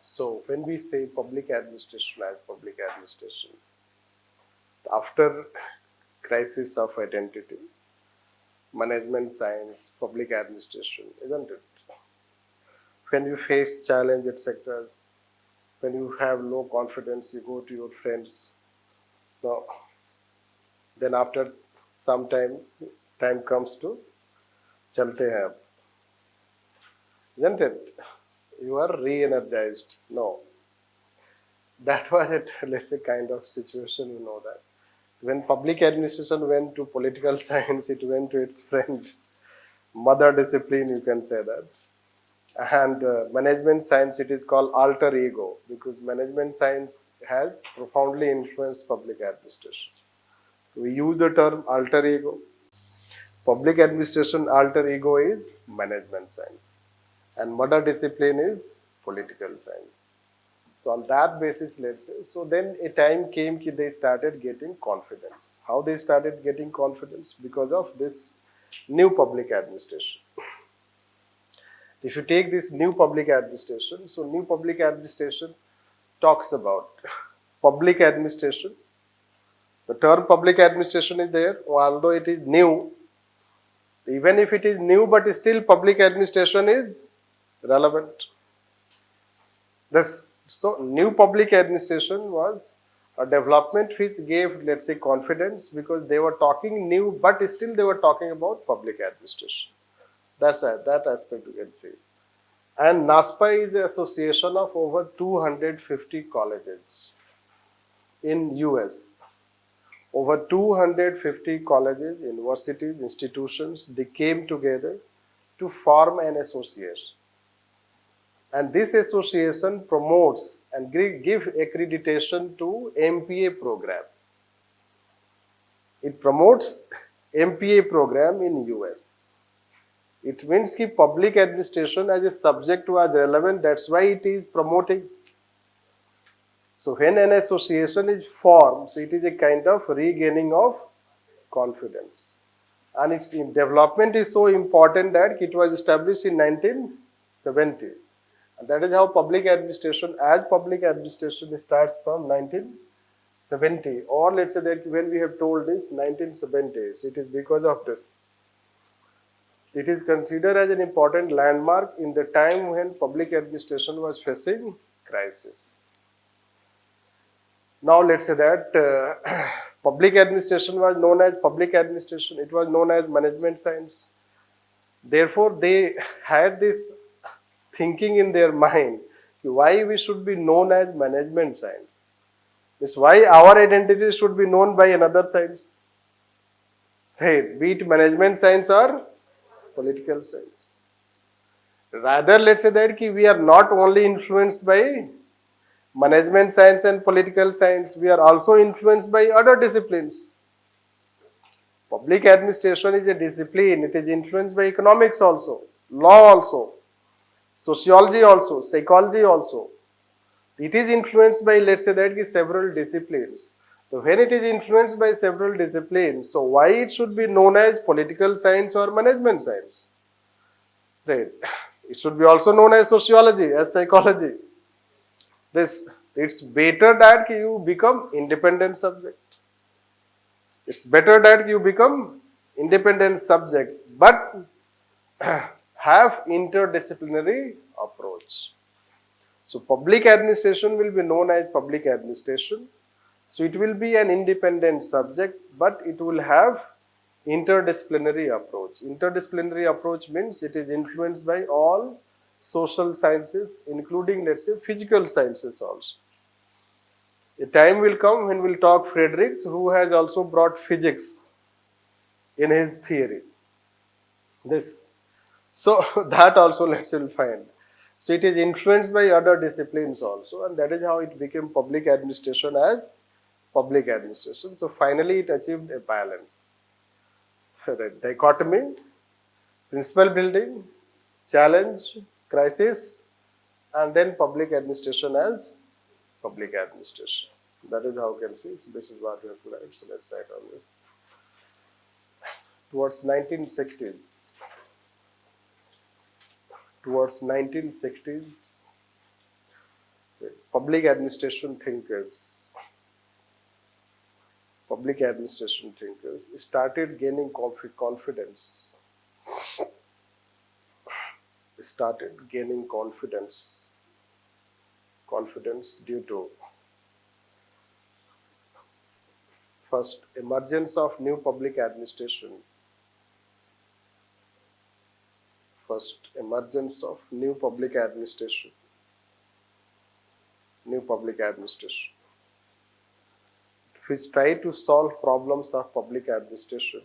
So when we say public administration as public administration, after crisis of identity, management science, public administration, isn't it? When you face challenge, etc., when you have low confidence, you go to your friends. No. Then after some time comes to chalte hain ab. Isn't it? You are re-energized. No. That was it, let's say, kind of situation, you know that. When public administration went to political science, it went to its friend, mother discipline, you can say that. And management science, it is called alter ego, because management science has profoundly influenced public administration. We use the term alter ego. Public administration alter ego is management science, and mother discipline is political science. So on that basis, let's say, so then a time came that they started getting confidence. How they started getting confidence? Because of this new public administration. If you take this new public administration, so new public administration talks about public administration. The term public administration is there, although it is new. Even if it is new, but still public administration is relevant. So new public administration was A development which gave, let's say, confidence, because they were talking new, but still they were talking about public administration. That aspect you can see. And NASPA is an association of over 250 colleges in US. Over 250 colleges, universities, institutions, they came together to form an association. And this association promotes and give accreditation to MPA program. It promotes MPA program in US. It means that public administration as a subject was relevant, that's why it is promoting. So when an association is formed, so it is a kind of regaining of confidence. And its development is so important that it was established in 1970. And that is how public administration starts from 1970. Or let's say that when we have told this 1970s, it is because of this. It is considered as an important landmark in the time when public administration was facing crisis. Now let's say that public administration was known as public administration. It was known as management science. Therefore, they had this thinking in their mind, why we should be known as management science. Means why our identity should be known by another science. Right, be it management science or political science. Rather, let's say that we are not only influenced by management science and political science, we are also influenced by other disciplines. Public administration is a discipline, it is influenced by economics also, law also, sociology also, psychology also. It is influenced by, let's say that, several disciplines. So when it is influenced by several disciplines, so why it should be known as political science or management science? Right. It should be also known as sociology, as psychology. It's better that you become independent subject. It's better that you become independent subject, but have interdisciplinary approach. So public administration will be known as public administration. So it will be an independent subject, but it will have interdisciplinary approach. Interdisciplinary approach means it is influenced by all social sciences, including, let's say, physical sciences also. A time will come when we'll talk Friedrichs, who has also brought physics in his theory. So that also let's will find. So it is influenced by other disciplines also, and that is how it became public administration as public administration. So finally it achieved a balance. The dichotomy, principle building, challenge, crisis, and then public administration as public administration. That is how you can see. So this is what we have to write. So let's write on this. Towards 1960s, public administration thinkers started gaining confidence. Confidence due to first emergence of new public administration. Which try to solve problems of public administration.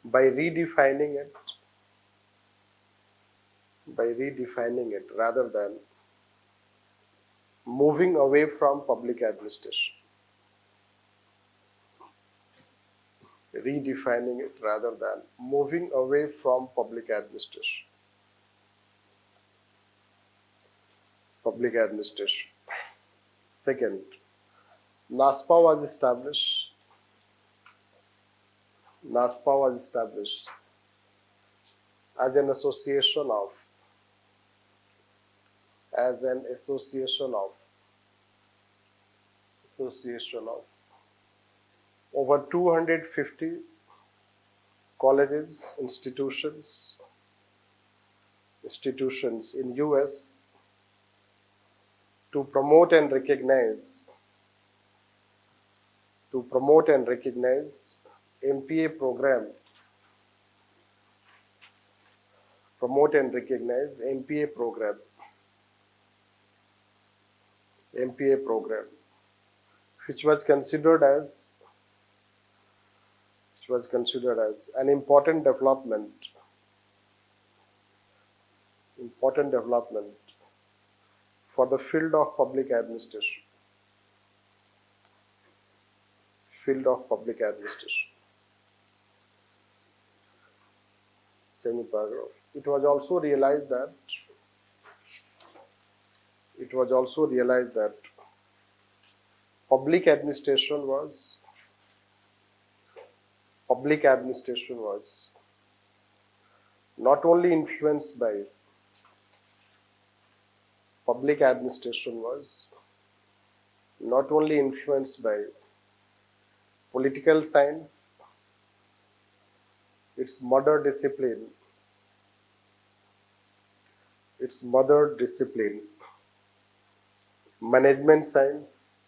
By redefining it rather than moving away from public administration. Second, NASPA was established as an association of Association of over 250 colleges, institutions in US to promote and recognize MPA program, promote and recognize MPA program, which was considered as an important development for the field of public administration. Second paragraph. It was also realized that public administration was not only influenced by political science, its mother discipline, management science,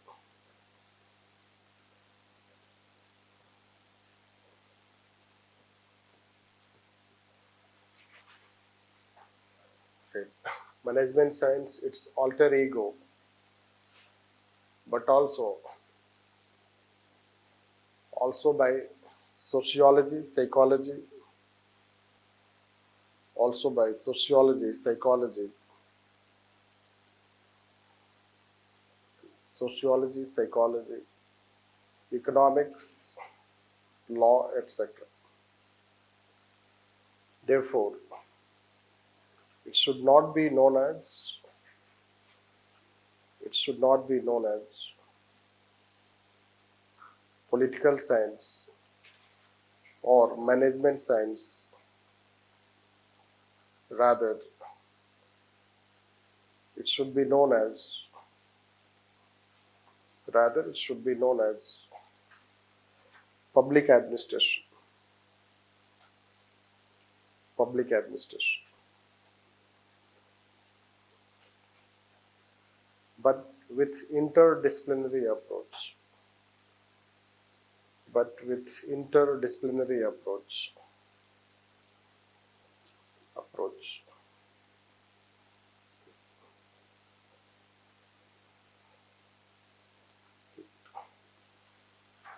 its alter ego, but also by sociology, psychology, economics, law, etc. Therefore, it should not be known as political science or management science. Rather, it should be known as public administration. But with interdisciplinary approach.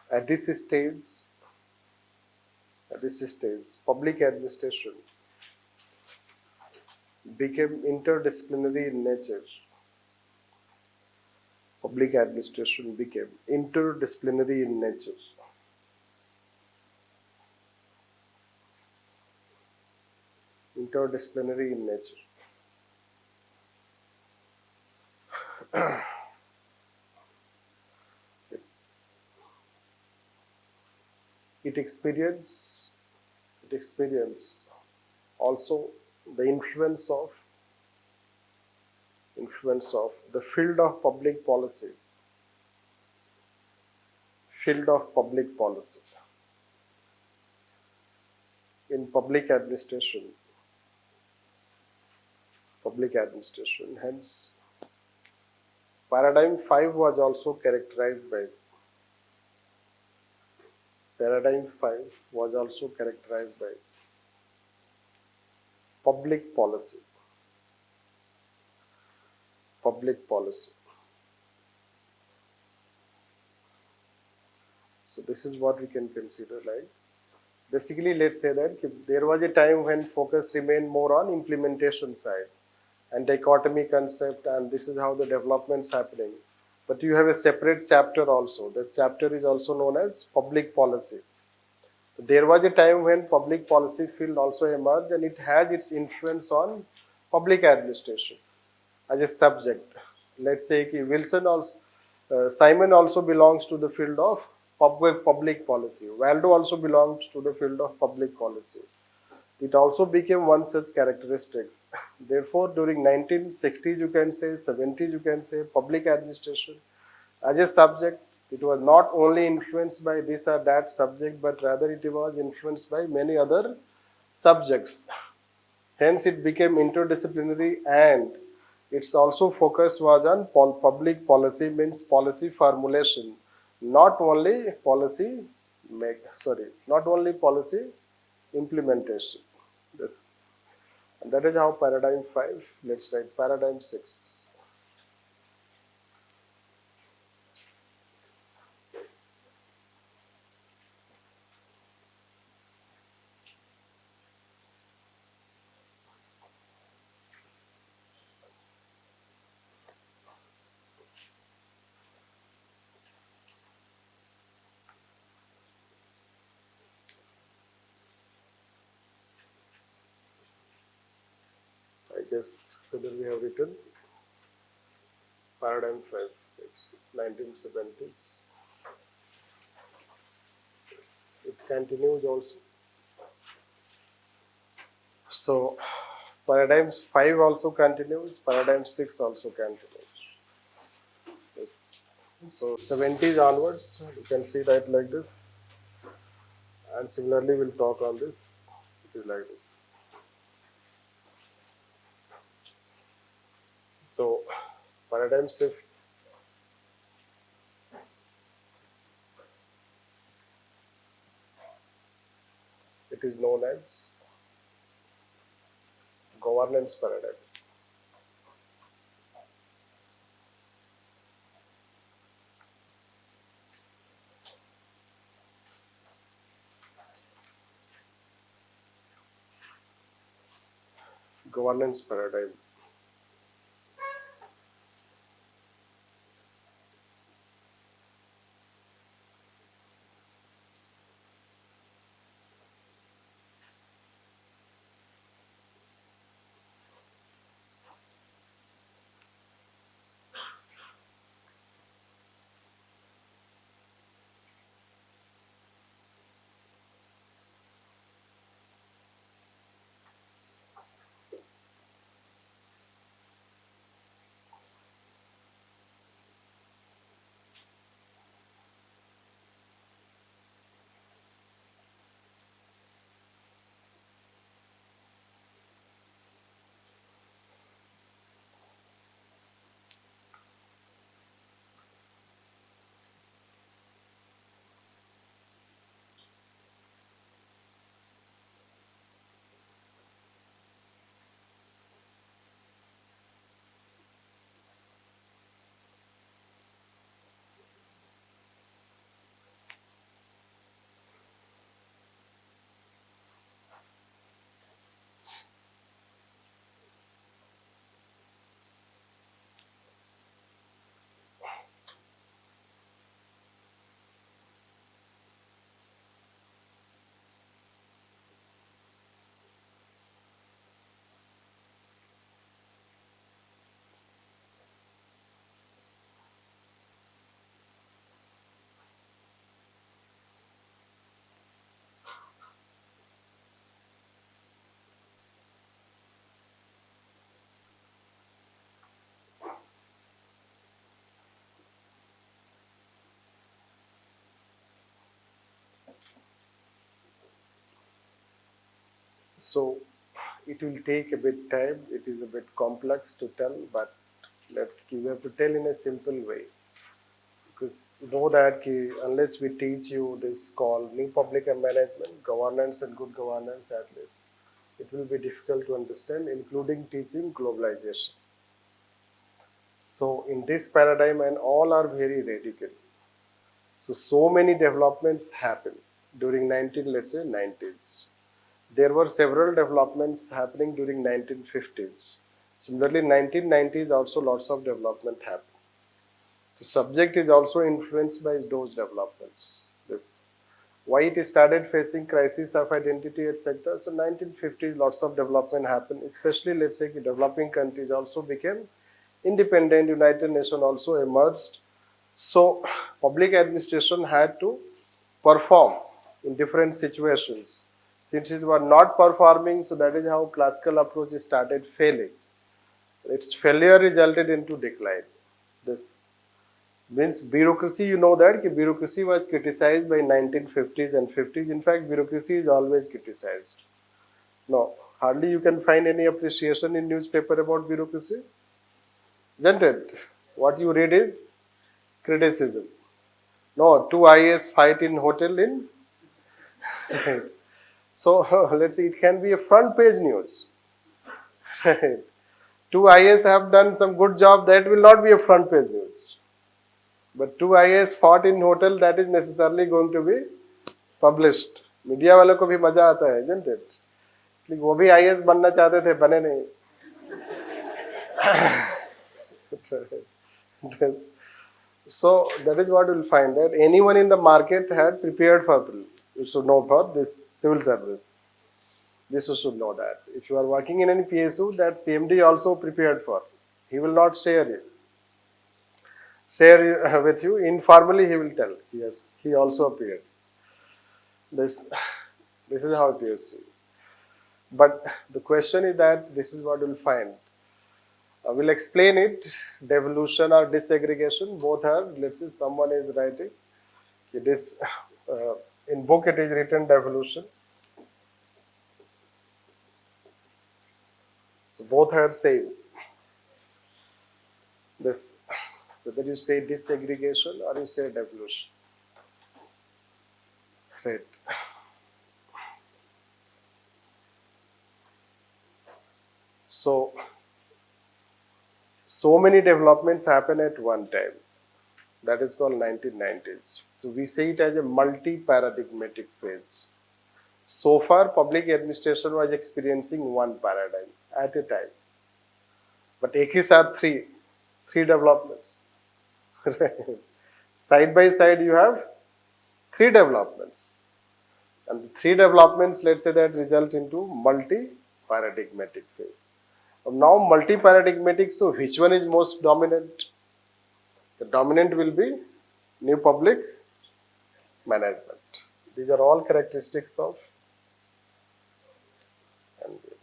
At this stage, public administration became interdisciplinary in nature. It experienced also the influence of the field of public policy in public administration. Hence, paradigm 5 was also characterized by public policy. So this is what we can consider like. Basically, let's say that there was a time when focus remained more on implementation side and dichotomy concept, and this is how the development's happening. But you have a separate chapter also. That chapter is also known as public policy. There was a time when public policy field also emerged, and it has its influence on public administration as a subject. Let's say Simon also belongs to the field of public policy. Waldo also belongs to the field of public policy. It also became one such characteristics. Therefore, during 1960s, you can say, 70s, you can say, public administration as a subject. It was not only influenced by this or that subject, but rather it was influenced by many other subjects. Hence, it became interdisciplinary, and its also focus was on public policy, means policy formulation, not only policy not only policy implementation. This, and that is how paradigm 5. Let's write paradigm 6. I guess whether we have written paradigm 5. It's 1970s. It continues also. So paradigm 5 also continues, paradigm 6 also continues. Yes. So 70s onwards, you can see that like this. And similarly, we'll talk on this. It is like this. So paradigm shift. It is known as governance paradigm. Governance paradigm. So it will take a bit time. It is a bit complex to tell, but we have to tell in a simple way. Because you know that unless we teach you this called new public and management, governance and good governance at least, it will be difficult to understand, including teaching globalization. So in this paradigm, and all are very radical. So many developments happened during let's say 90s. There were several developments happening during 1950s. Similarly, 1990s also lots of development happened. The subject is also influenced by those developments. This why it started facing crisis of identity, etc. So 1950s lots of development happened, especially let's say developing countries also became independent. United Nations also emerged. So public administration had to perform in different situations. Since it was not performing, so that is how classical approach started failing. Its failure resulted into decline. This Means bureaucracy, you know that bureaucracy was criticized by 1950s and 50s. In fact, bureaucracy is always criticized. No, hardly you can find any appreciation in newspaper about bureaucracy, isn't it? What you read is criticism. No, two IAS fight in hotel in. So let's see, it can be a front page news. Two IAS have done some good job, that will not be a front page news. But two IAS fought in hotel, that is necessarily going to be published. Media वालों को भी मजा आता है, isn't it? इसलिए वो भी IAS बनना चाहते थे, बने नहीं. So that is what you will find, that anyone in the market had prepared for, you should know, for this civil service. This you should know that. If you are working in any PSU, that CMD also prepared for. He will not share with you. Informally he will tell, yes, he also appeared. This is how it is. But the question is that this is what you will find. I will explain it. Devolution or disaggregation, both are. Let's say someone is writing. This in book it is written devolution. So both are same. This, whether you say disaggregation or you say devolution. Right. So many developments happen at one time. That is called 1990s. So we say it as a multi-paradigmatic phase. So far, public administration was experiencing one paradigm at a time. But एक ही साथ three developments. Side by side, you have three developments. And the three developments, let's say, that result into multi-paradigmatic phase. Now multi-paradigmatic, so which one is most dominant? The dominant will be new public management. These are all characteristics of NPM.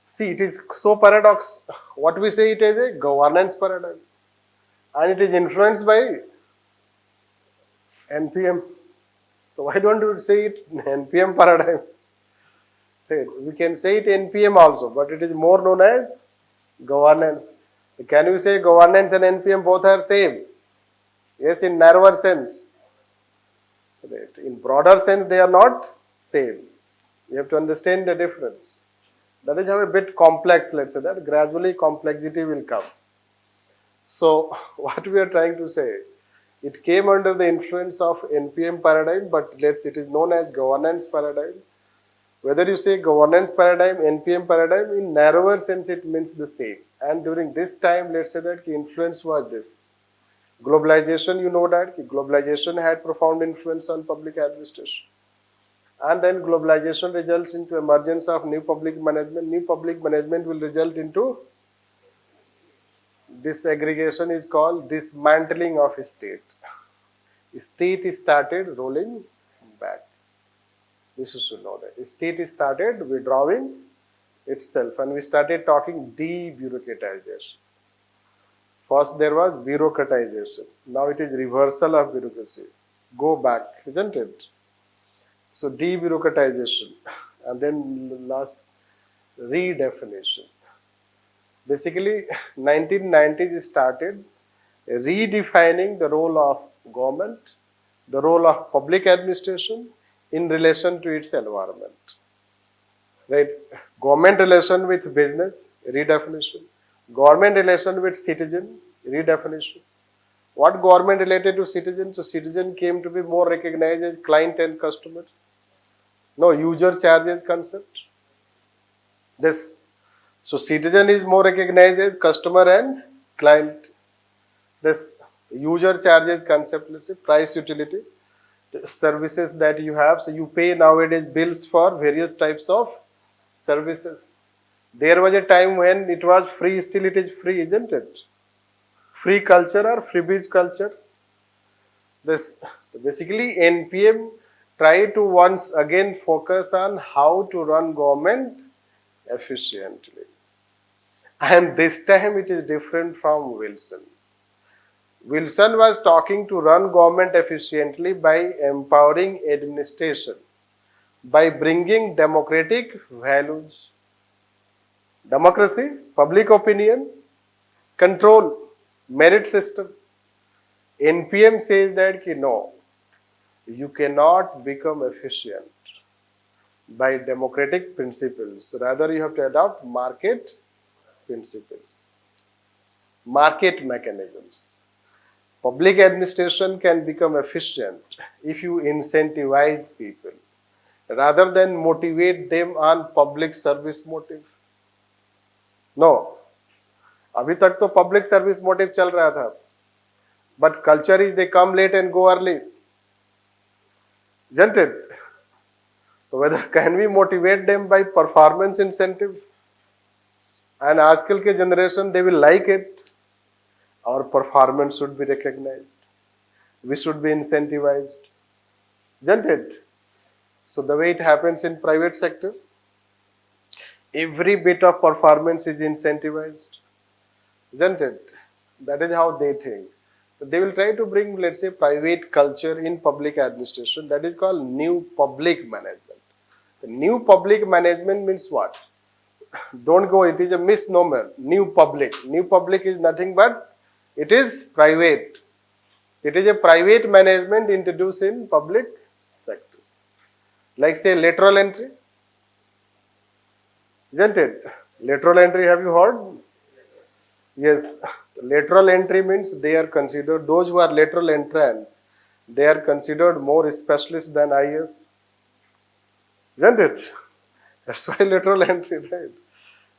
See, it is so paradox. What we say, it is a governance paradigm, and it is influenced by NPM. So why don't you say it NPM paradigm? We can say it NPM also, but it is more known as governance. Can you say governance and NPM both are same? Yes, in narrower sense. In broader sense, they are not same. You have to understand the difference. That is how a bit complex, let's say that. Gradually complexity will come. So what we are trying to say, it came under the influence of NPM paradigm, but it is known as governance paradigm. Whether you say governance paradigm, NPM paradigm, in narrower sense it means the same. And during this time, let's say that the influence was this. Globalization, you know that globalization had profound influence on public administration. And then globalization results into emergence of new public management. New public management will result into disaggregation, is called dismantling of state. State started rolling back. This you should know that. The state started withdrawing itself, and we started talking debureaucratization. First there was bureaucratization. Now it is reversal of bureaucracy. Go back, isn't it? So debureaucratization, and then last redefinition. Basically, 1990s started redefining the role of government, the role of public administration in relation to its environment. Right? Government relation with business, redefinition. Government relation with citizen, redefinition. What government related to citizen? So citizen came to be more recognized as client and customer. No, user charges concept. This. So citizen is more recognized as customer and client. This user charges concept, let's say price utility. Services that you have, so you pay nowadays bills for various types of services. There was a time when it was free, still it is free, isn't it? Free culture or freebies culture. This basically NPM try to once again focus on how to run government efficiently. And this time it is different from Wilson. Wilson was talking to run government efficiently by empowering administration, by bringing democratic values, democracy, public opinion, control, merit system. NPM says that no, you cannot become efficient by democratic principles. Rather, you have to adopt market principles, market mechanisms. Public administration can become efficient if you incentivize people rather than motivate them on public service motive. No, अभी तक तो public service motive चल रहा था, but culture is they come late and go early, isn't it? So whether can we motivate them by performance incentive? And आजकल के generation they will like it. Our performance should be recognized. We should be incentivized, isn't it? So the way it happens in private sector, every bit of performance is incentivized, isn't it? That is how they think. They will try to bring, let's say, private culture in public administration. That is called new public management. The new public management means what? Don't go, it is a misnomer. New public. New public is nothing but it is private. It is a private management introduced in public sector. Like say lateral entry. Isn't it? Lateral entry, have you heard? Yes. Lateral entry means they are considered, those who are lateral entrants, they are considered more specialist than IAS. Isn't it? That's why lateral entry, right?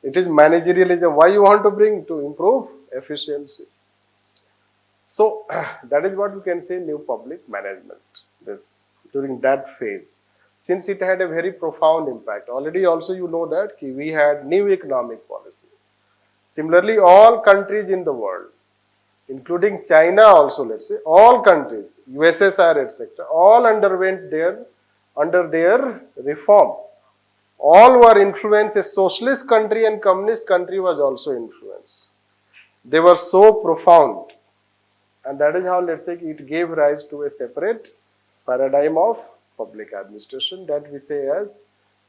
It is managerialism. Why you want to bring? To improve efficiency. So that is what we can say new public management. This during that phase. Since it had a very profound impact. Already also you know that we had new economic policy. Similarly, all countries in the world, including China also, let's say, all countries, USSR, etc., all underwent under their reform. All were influenced. A socialist country and communist country was also influenced. They were so profound. And that is how, let's say, it gave rise to a separate paradigm of public administration that we say as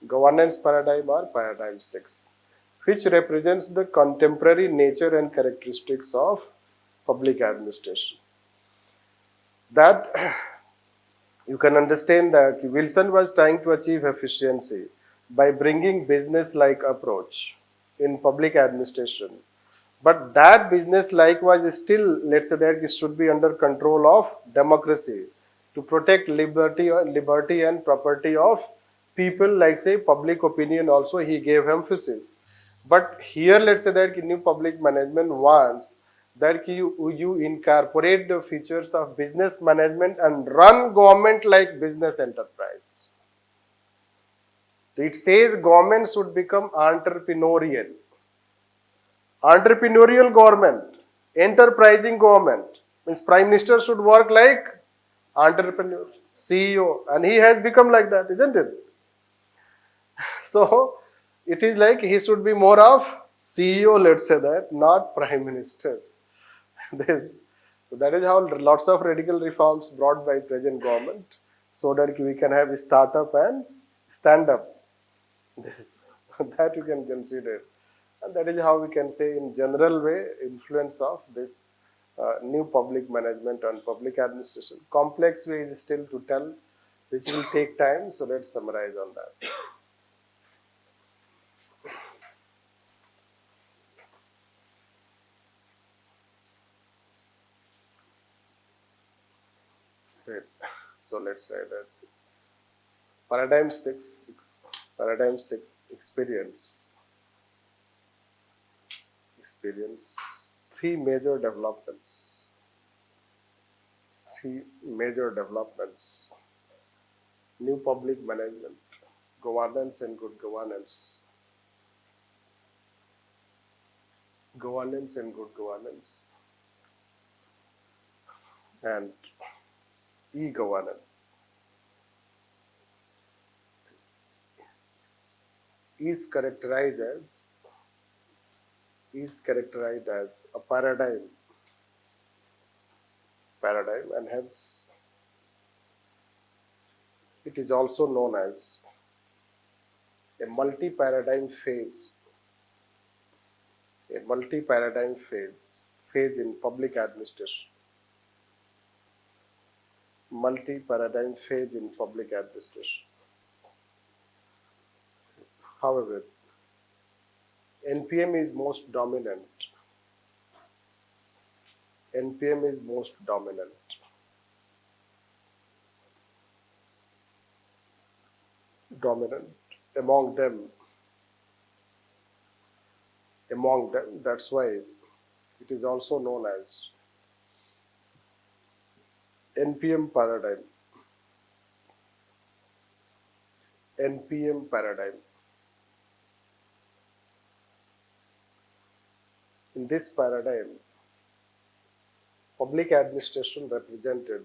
governance paradigm or paradigm 6, which represents the contemporary nature and characteristics of public administration. That you can understand that Wilson was trying to achieve efficiency by bringing business-like approach in public administration. But that business-like was still, let's say that it should be under control of democracy to protect liberty and property of people, like say public opinion also he gave emphasis. But here let's say that new public management wants that you incorporate the features of business management and run government like business enterprise. It says government should become entrepreneurial. Entrepreneurial government, enterprising government means Prime Minister should work like entrepreneur, CEO, and he has become like that, isn't it? So it is like he should be more of CEO, let's say that, not Prime Minister. So that is how lots of radical reforms brought by present government so that we can have a startup and stand up. This that you can consider. And that is how we can say in general way influence of this new public management on public administration. Complex way is still to tell, which will take time. So let's summarize on that. Right. So let's try that. Paradigm 6, experience. Three major developments. New public management, governance and good governance. And e-governance is characterized as is characterized as a paradigm, and hence it is also known as a multi-paradigm phase in public administration. Multi-paradigm phase in public administration. However, NPM is most dominant. NPM is most dominant. Dominant among them. That's why it is also known as NPM paradigm. NPM paradigm. In this paradigm, public administration represented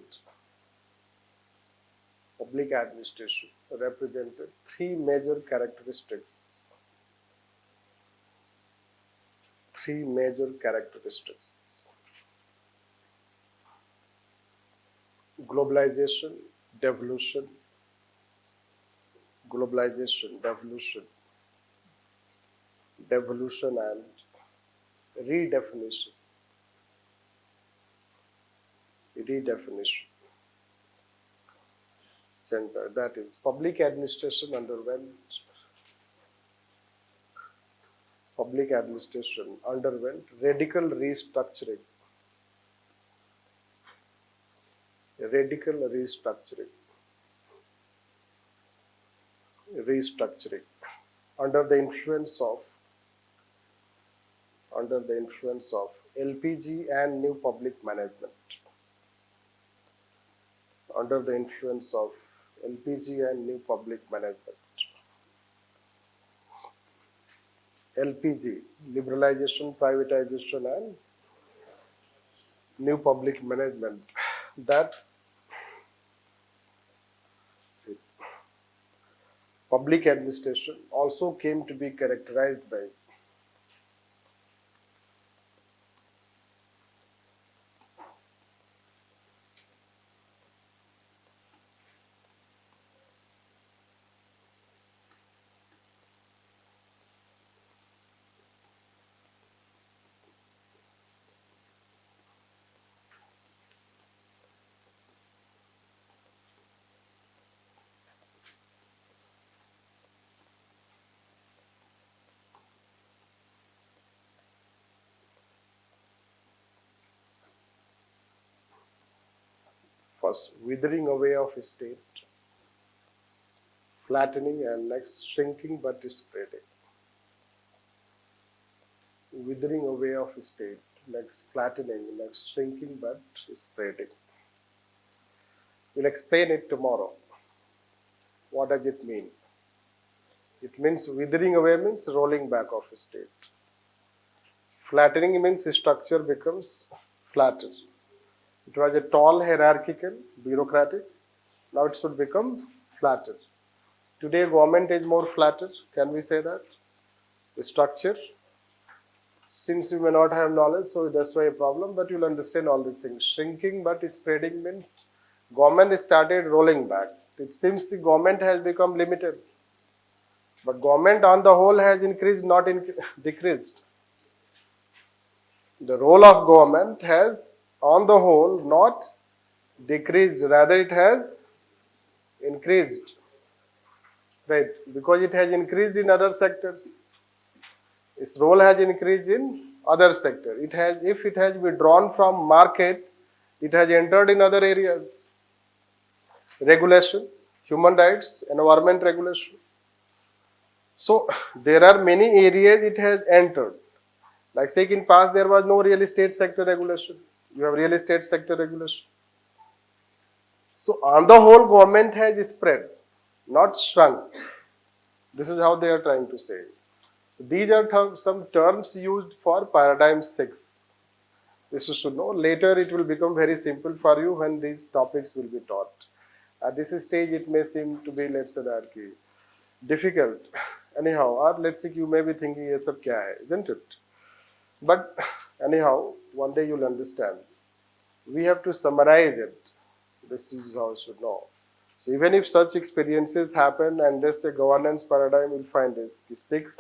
three major characteristics. Globalization, devolution, and redefinition. Center. That is, public administration underwent radical restructuring. Restructuring under the influence of LPG and new public management. Under the influence of LPG and new public management. LPG, liberalization, privatization, and new public management. That public administration also came to be characterized by first withering away of state, flattening, and next shrinking but spreading. Withering away of state, next flattening, next shrinking but spreading. We'll explain it tomorrow. What does it mean? It means withering away means rolling back of state. Flattening means structure becomes flatter. It was a tall, hierarchical, bureaucratic. Now it should become flatter. Today government is more flatter. Can we say that? The structure. Since you may not have knowledge, so that's why a problem, but you'll understand all these things. Shrinking but spreading means government started rolling back. It seems the government has become limited. But government on the whole has increased, not decreased. The role of government has on the whole not decreased, rather it has increased. Right? Because it has increased in other sectors. Its role has increased in other sector. If it has withdrawn from market, it has entered in other areas. Regulation, human rights, environment regulation. So there are many areas it has entered. Like say in past there was no real estate sector regulation. You have real estate sector regulation. So on the whole government has spread, not shrunk. This is how they are trying to say. These are some terms used for paradigm 6. This you should know. Later it will become very simple for you when these topics will be taught. At this stage it may seem to be, let's say that difficult. Anyhow, or let's say you may be thinking, ये सब क्या है, isn't it? But anyhow, one day you'll understand. We have to summarize it. This is how you should know. So even if such experiences happen and there's a governance paradigm, you'll find this six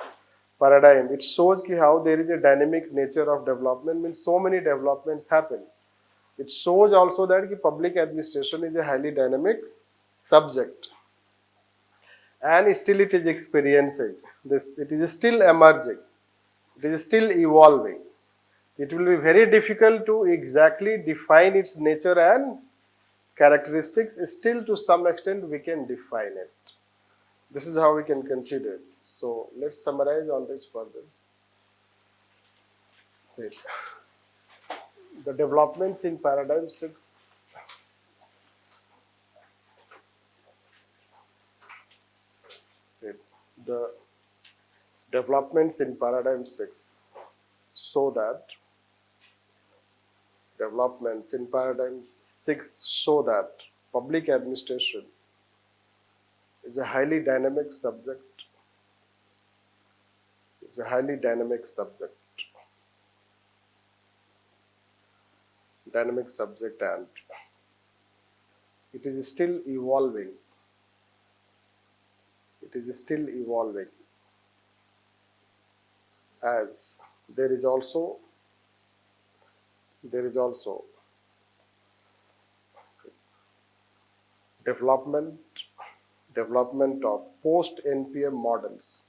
paradigm. It shows how there is a dynamic nature of development, means so many developments happen. It shows also that public administration is a highly dynamic subject, and still it is experiencing this. It is still emerging. It is still evolving. It will be very difficult to exactly define its nature and characteristics. Still, to some extent, we can define it. This is how we can consider it. So let's summarize on this further. Right. The developments in paradigm 6. Right. The developments in paradigm 6 show that public administration is a highly dynamic subject. It's a highly dynamic subject. And it is still evolving. As there is also development of post NPM models.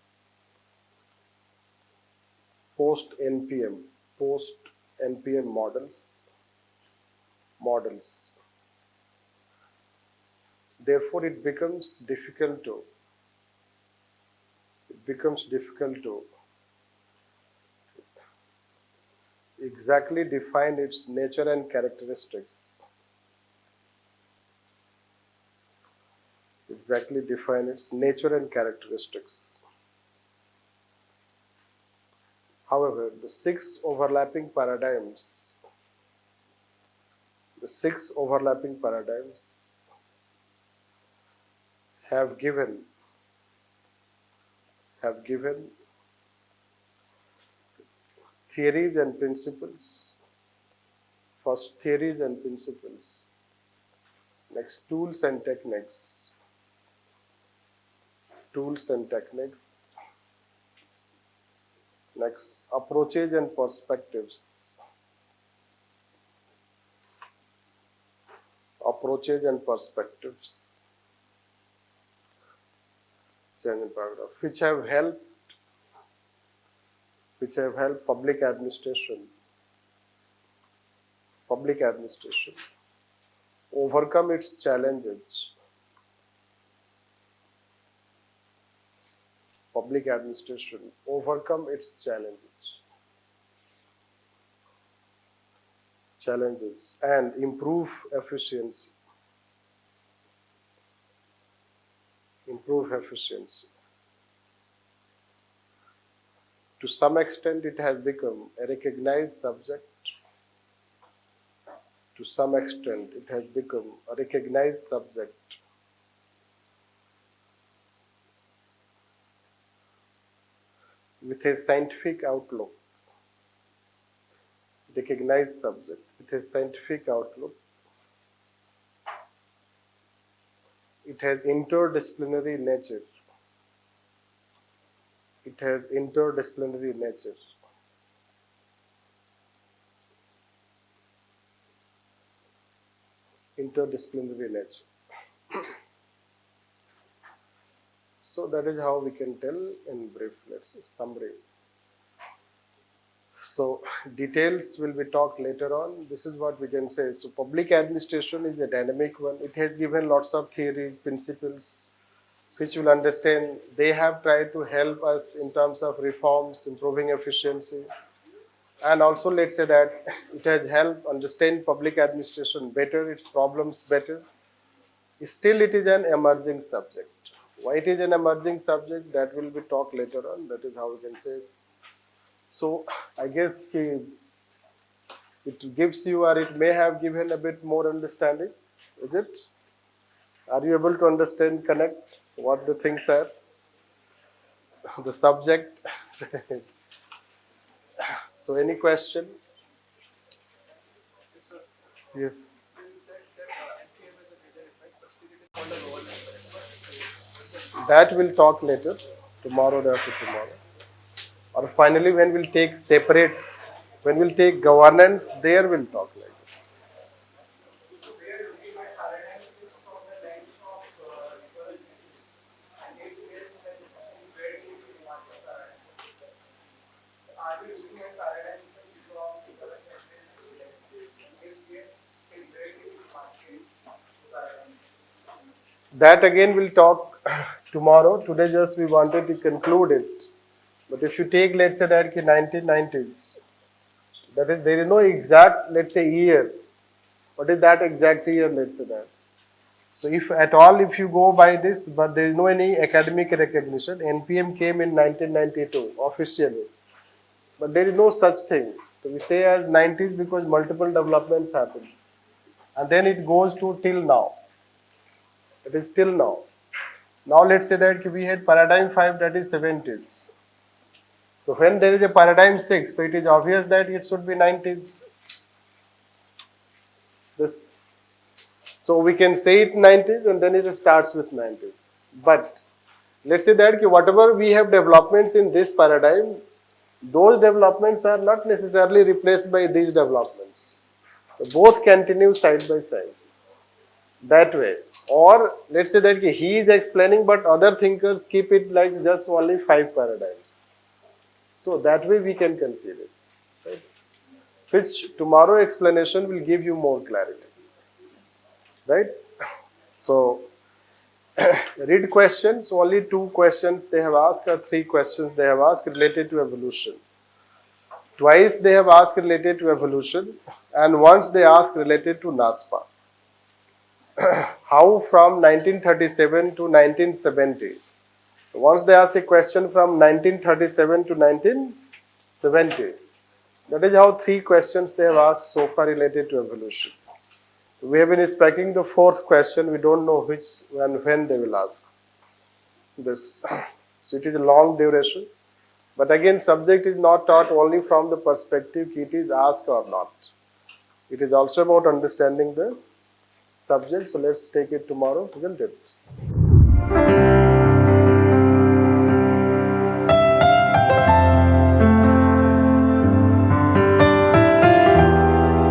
Therefore, it becomes difficult to exactly define its nature and characteristics. However, the six overlapping paradigms have given theories and principles. First, theories and principles. Next, tools and techniques. Next, approaches and perspectives. Change paragraph, which have helped public administration overcome its challenges. And improve efficiency. To some extent, it has become a recognized subject. With a scientific outlook. It has interdisciplinary nature. So that is how we can tell in brief. Let's see, summary. So details will be talked later on. This is what we can say. So public administration is a dynamic one. It has given lots of theories, principles, which will understand. They have tried to help us in terms of reforms, improving efficiency. And also, let's say that it has helped understand public administration better, its problems better. Still, it is an emerging subject. Why it is an emerging subject, that will be talked later on. That is how we can say. So, I guess it gives you, or it may have given a bit more understanding. Is it? Are you able to understand, connect what the things are? The subject. So any question? Yes. That we'll talk later, tomorrow or after tomorrow. Or finally, when we'll take separate, when we'll take governance, there we'll talk like this. That again we'll talk tomorrow. Today just we wanted to conclude it. But if you take, let's say that 1990s, that is, there is no exact, let's say, year. What is that exact year, let's say that? So if at all, if you go by this, but there is no any academic recognition, NPM came in 1992 officially. But there is no such thing. So we say as 90s because multiple developments happen. And then it goes to till now. It is till now. Now let's say that we had paradigm 5, that is 70s. So when there is a paradigm 6, so it is obvious that it should be 90s. This. So we can say it 90s and then it starts with 90s. But let's say that whatever we have developments in this paradigm, those developments are not necessarily replaced by these developments. So both continue side by side. That way. Or let's say that he is explaining, but other thinkers keep it like just only 5 paradigms. So that way we can consider it. Right? Which tomorrow explanation will give you more clarity. Right? So read questions. Only 2 questions they have asked, or 3 questions they have asked related to evolution. Twice they have asked related to evolution, and once they asked related to NASPA. How from 1937 to 1970. Once they ask a question from 1937 to 1970. That is how 3 questions they have asked so far related to evolution. We have been expecting the 4th question. We don't know which and when they will ask this. So it is a long duration. But again, subject is not taught only from the perspective it is asked or not. It is also about understanding the subject. So let's take it tomorrow, isn't it?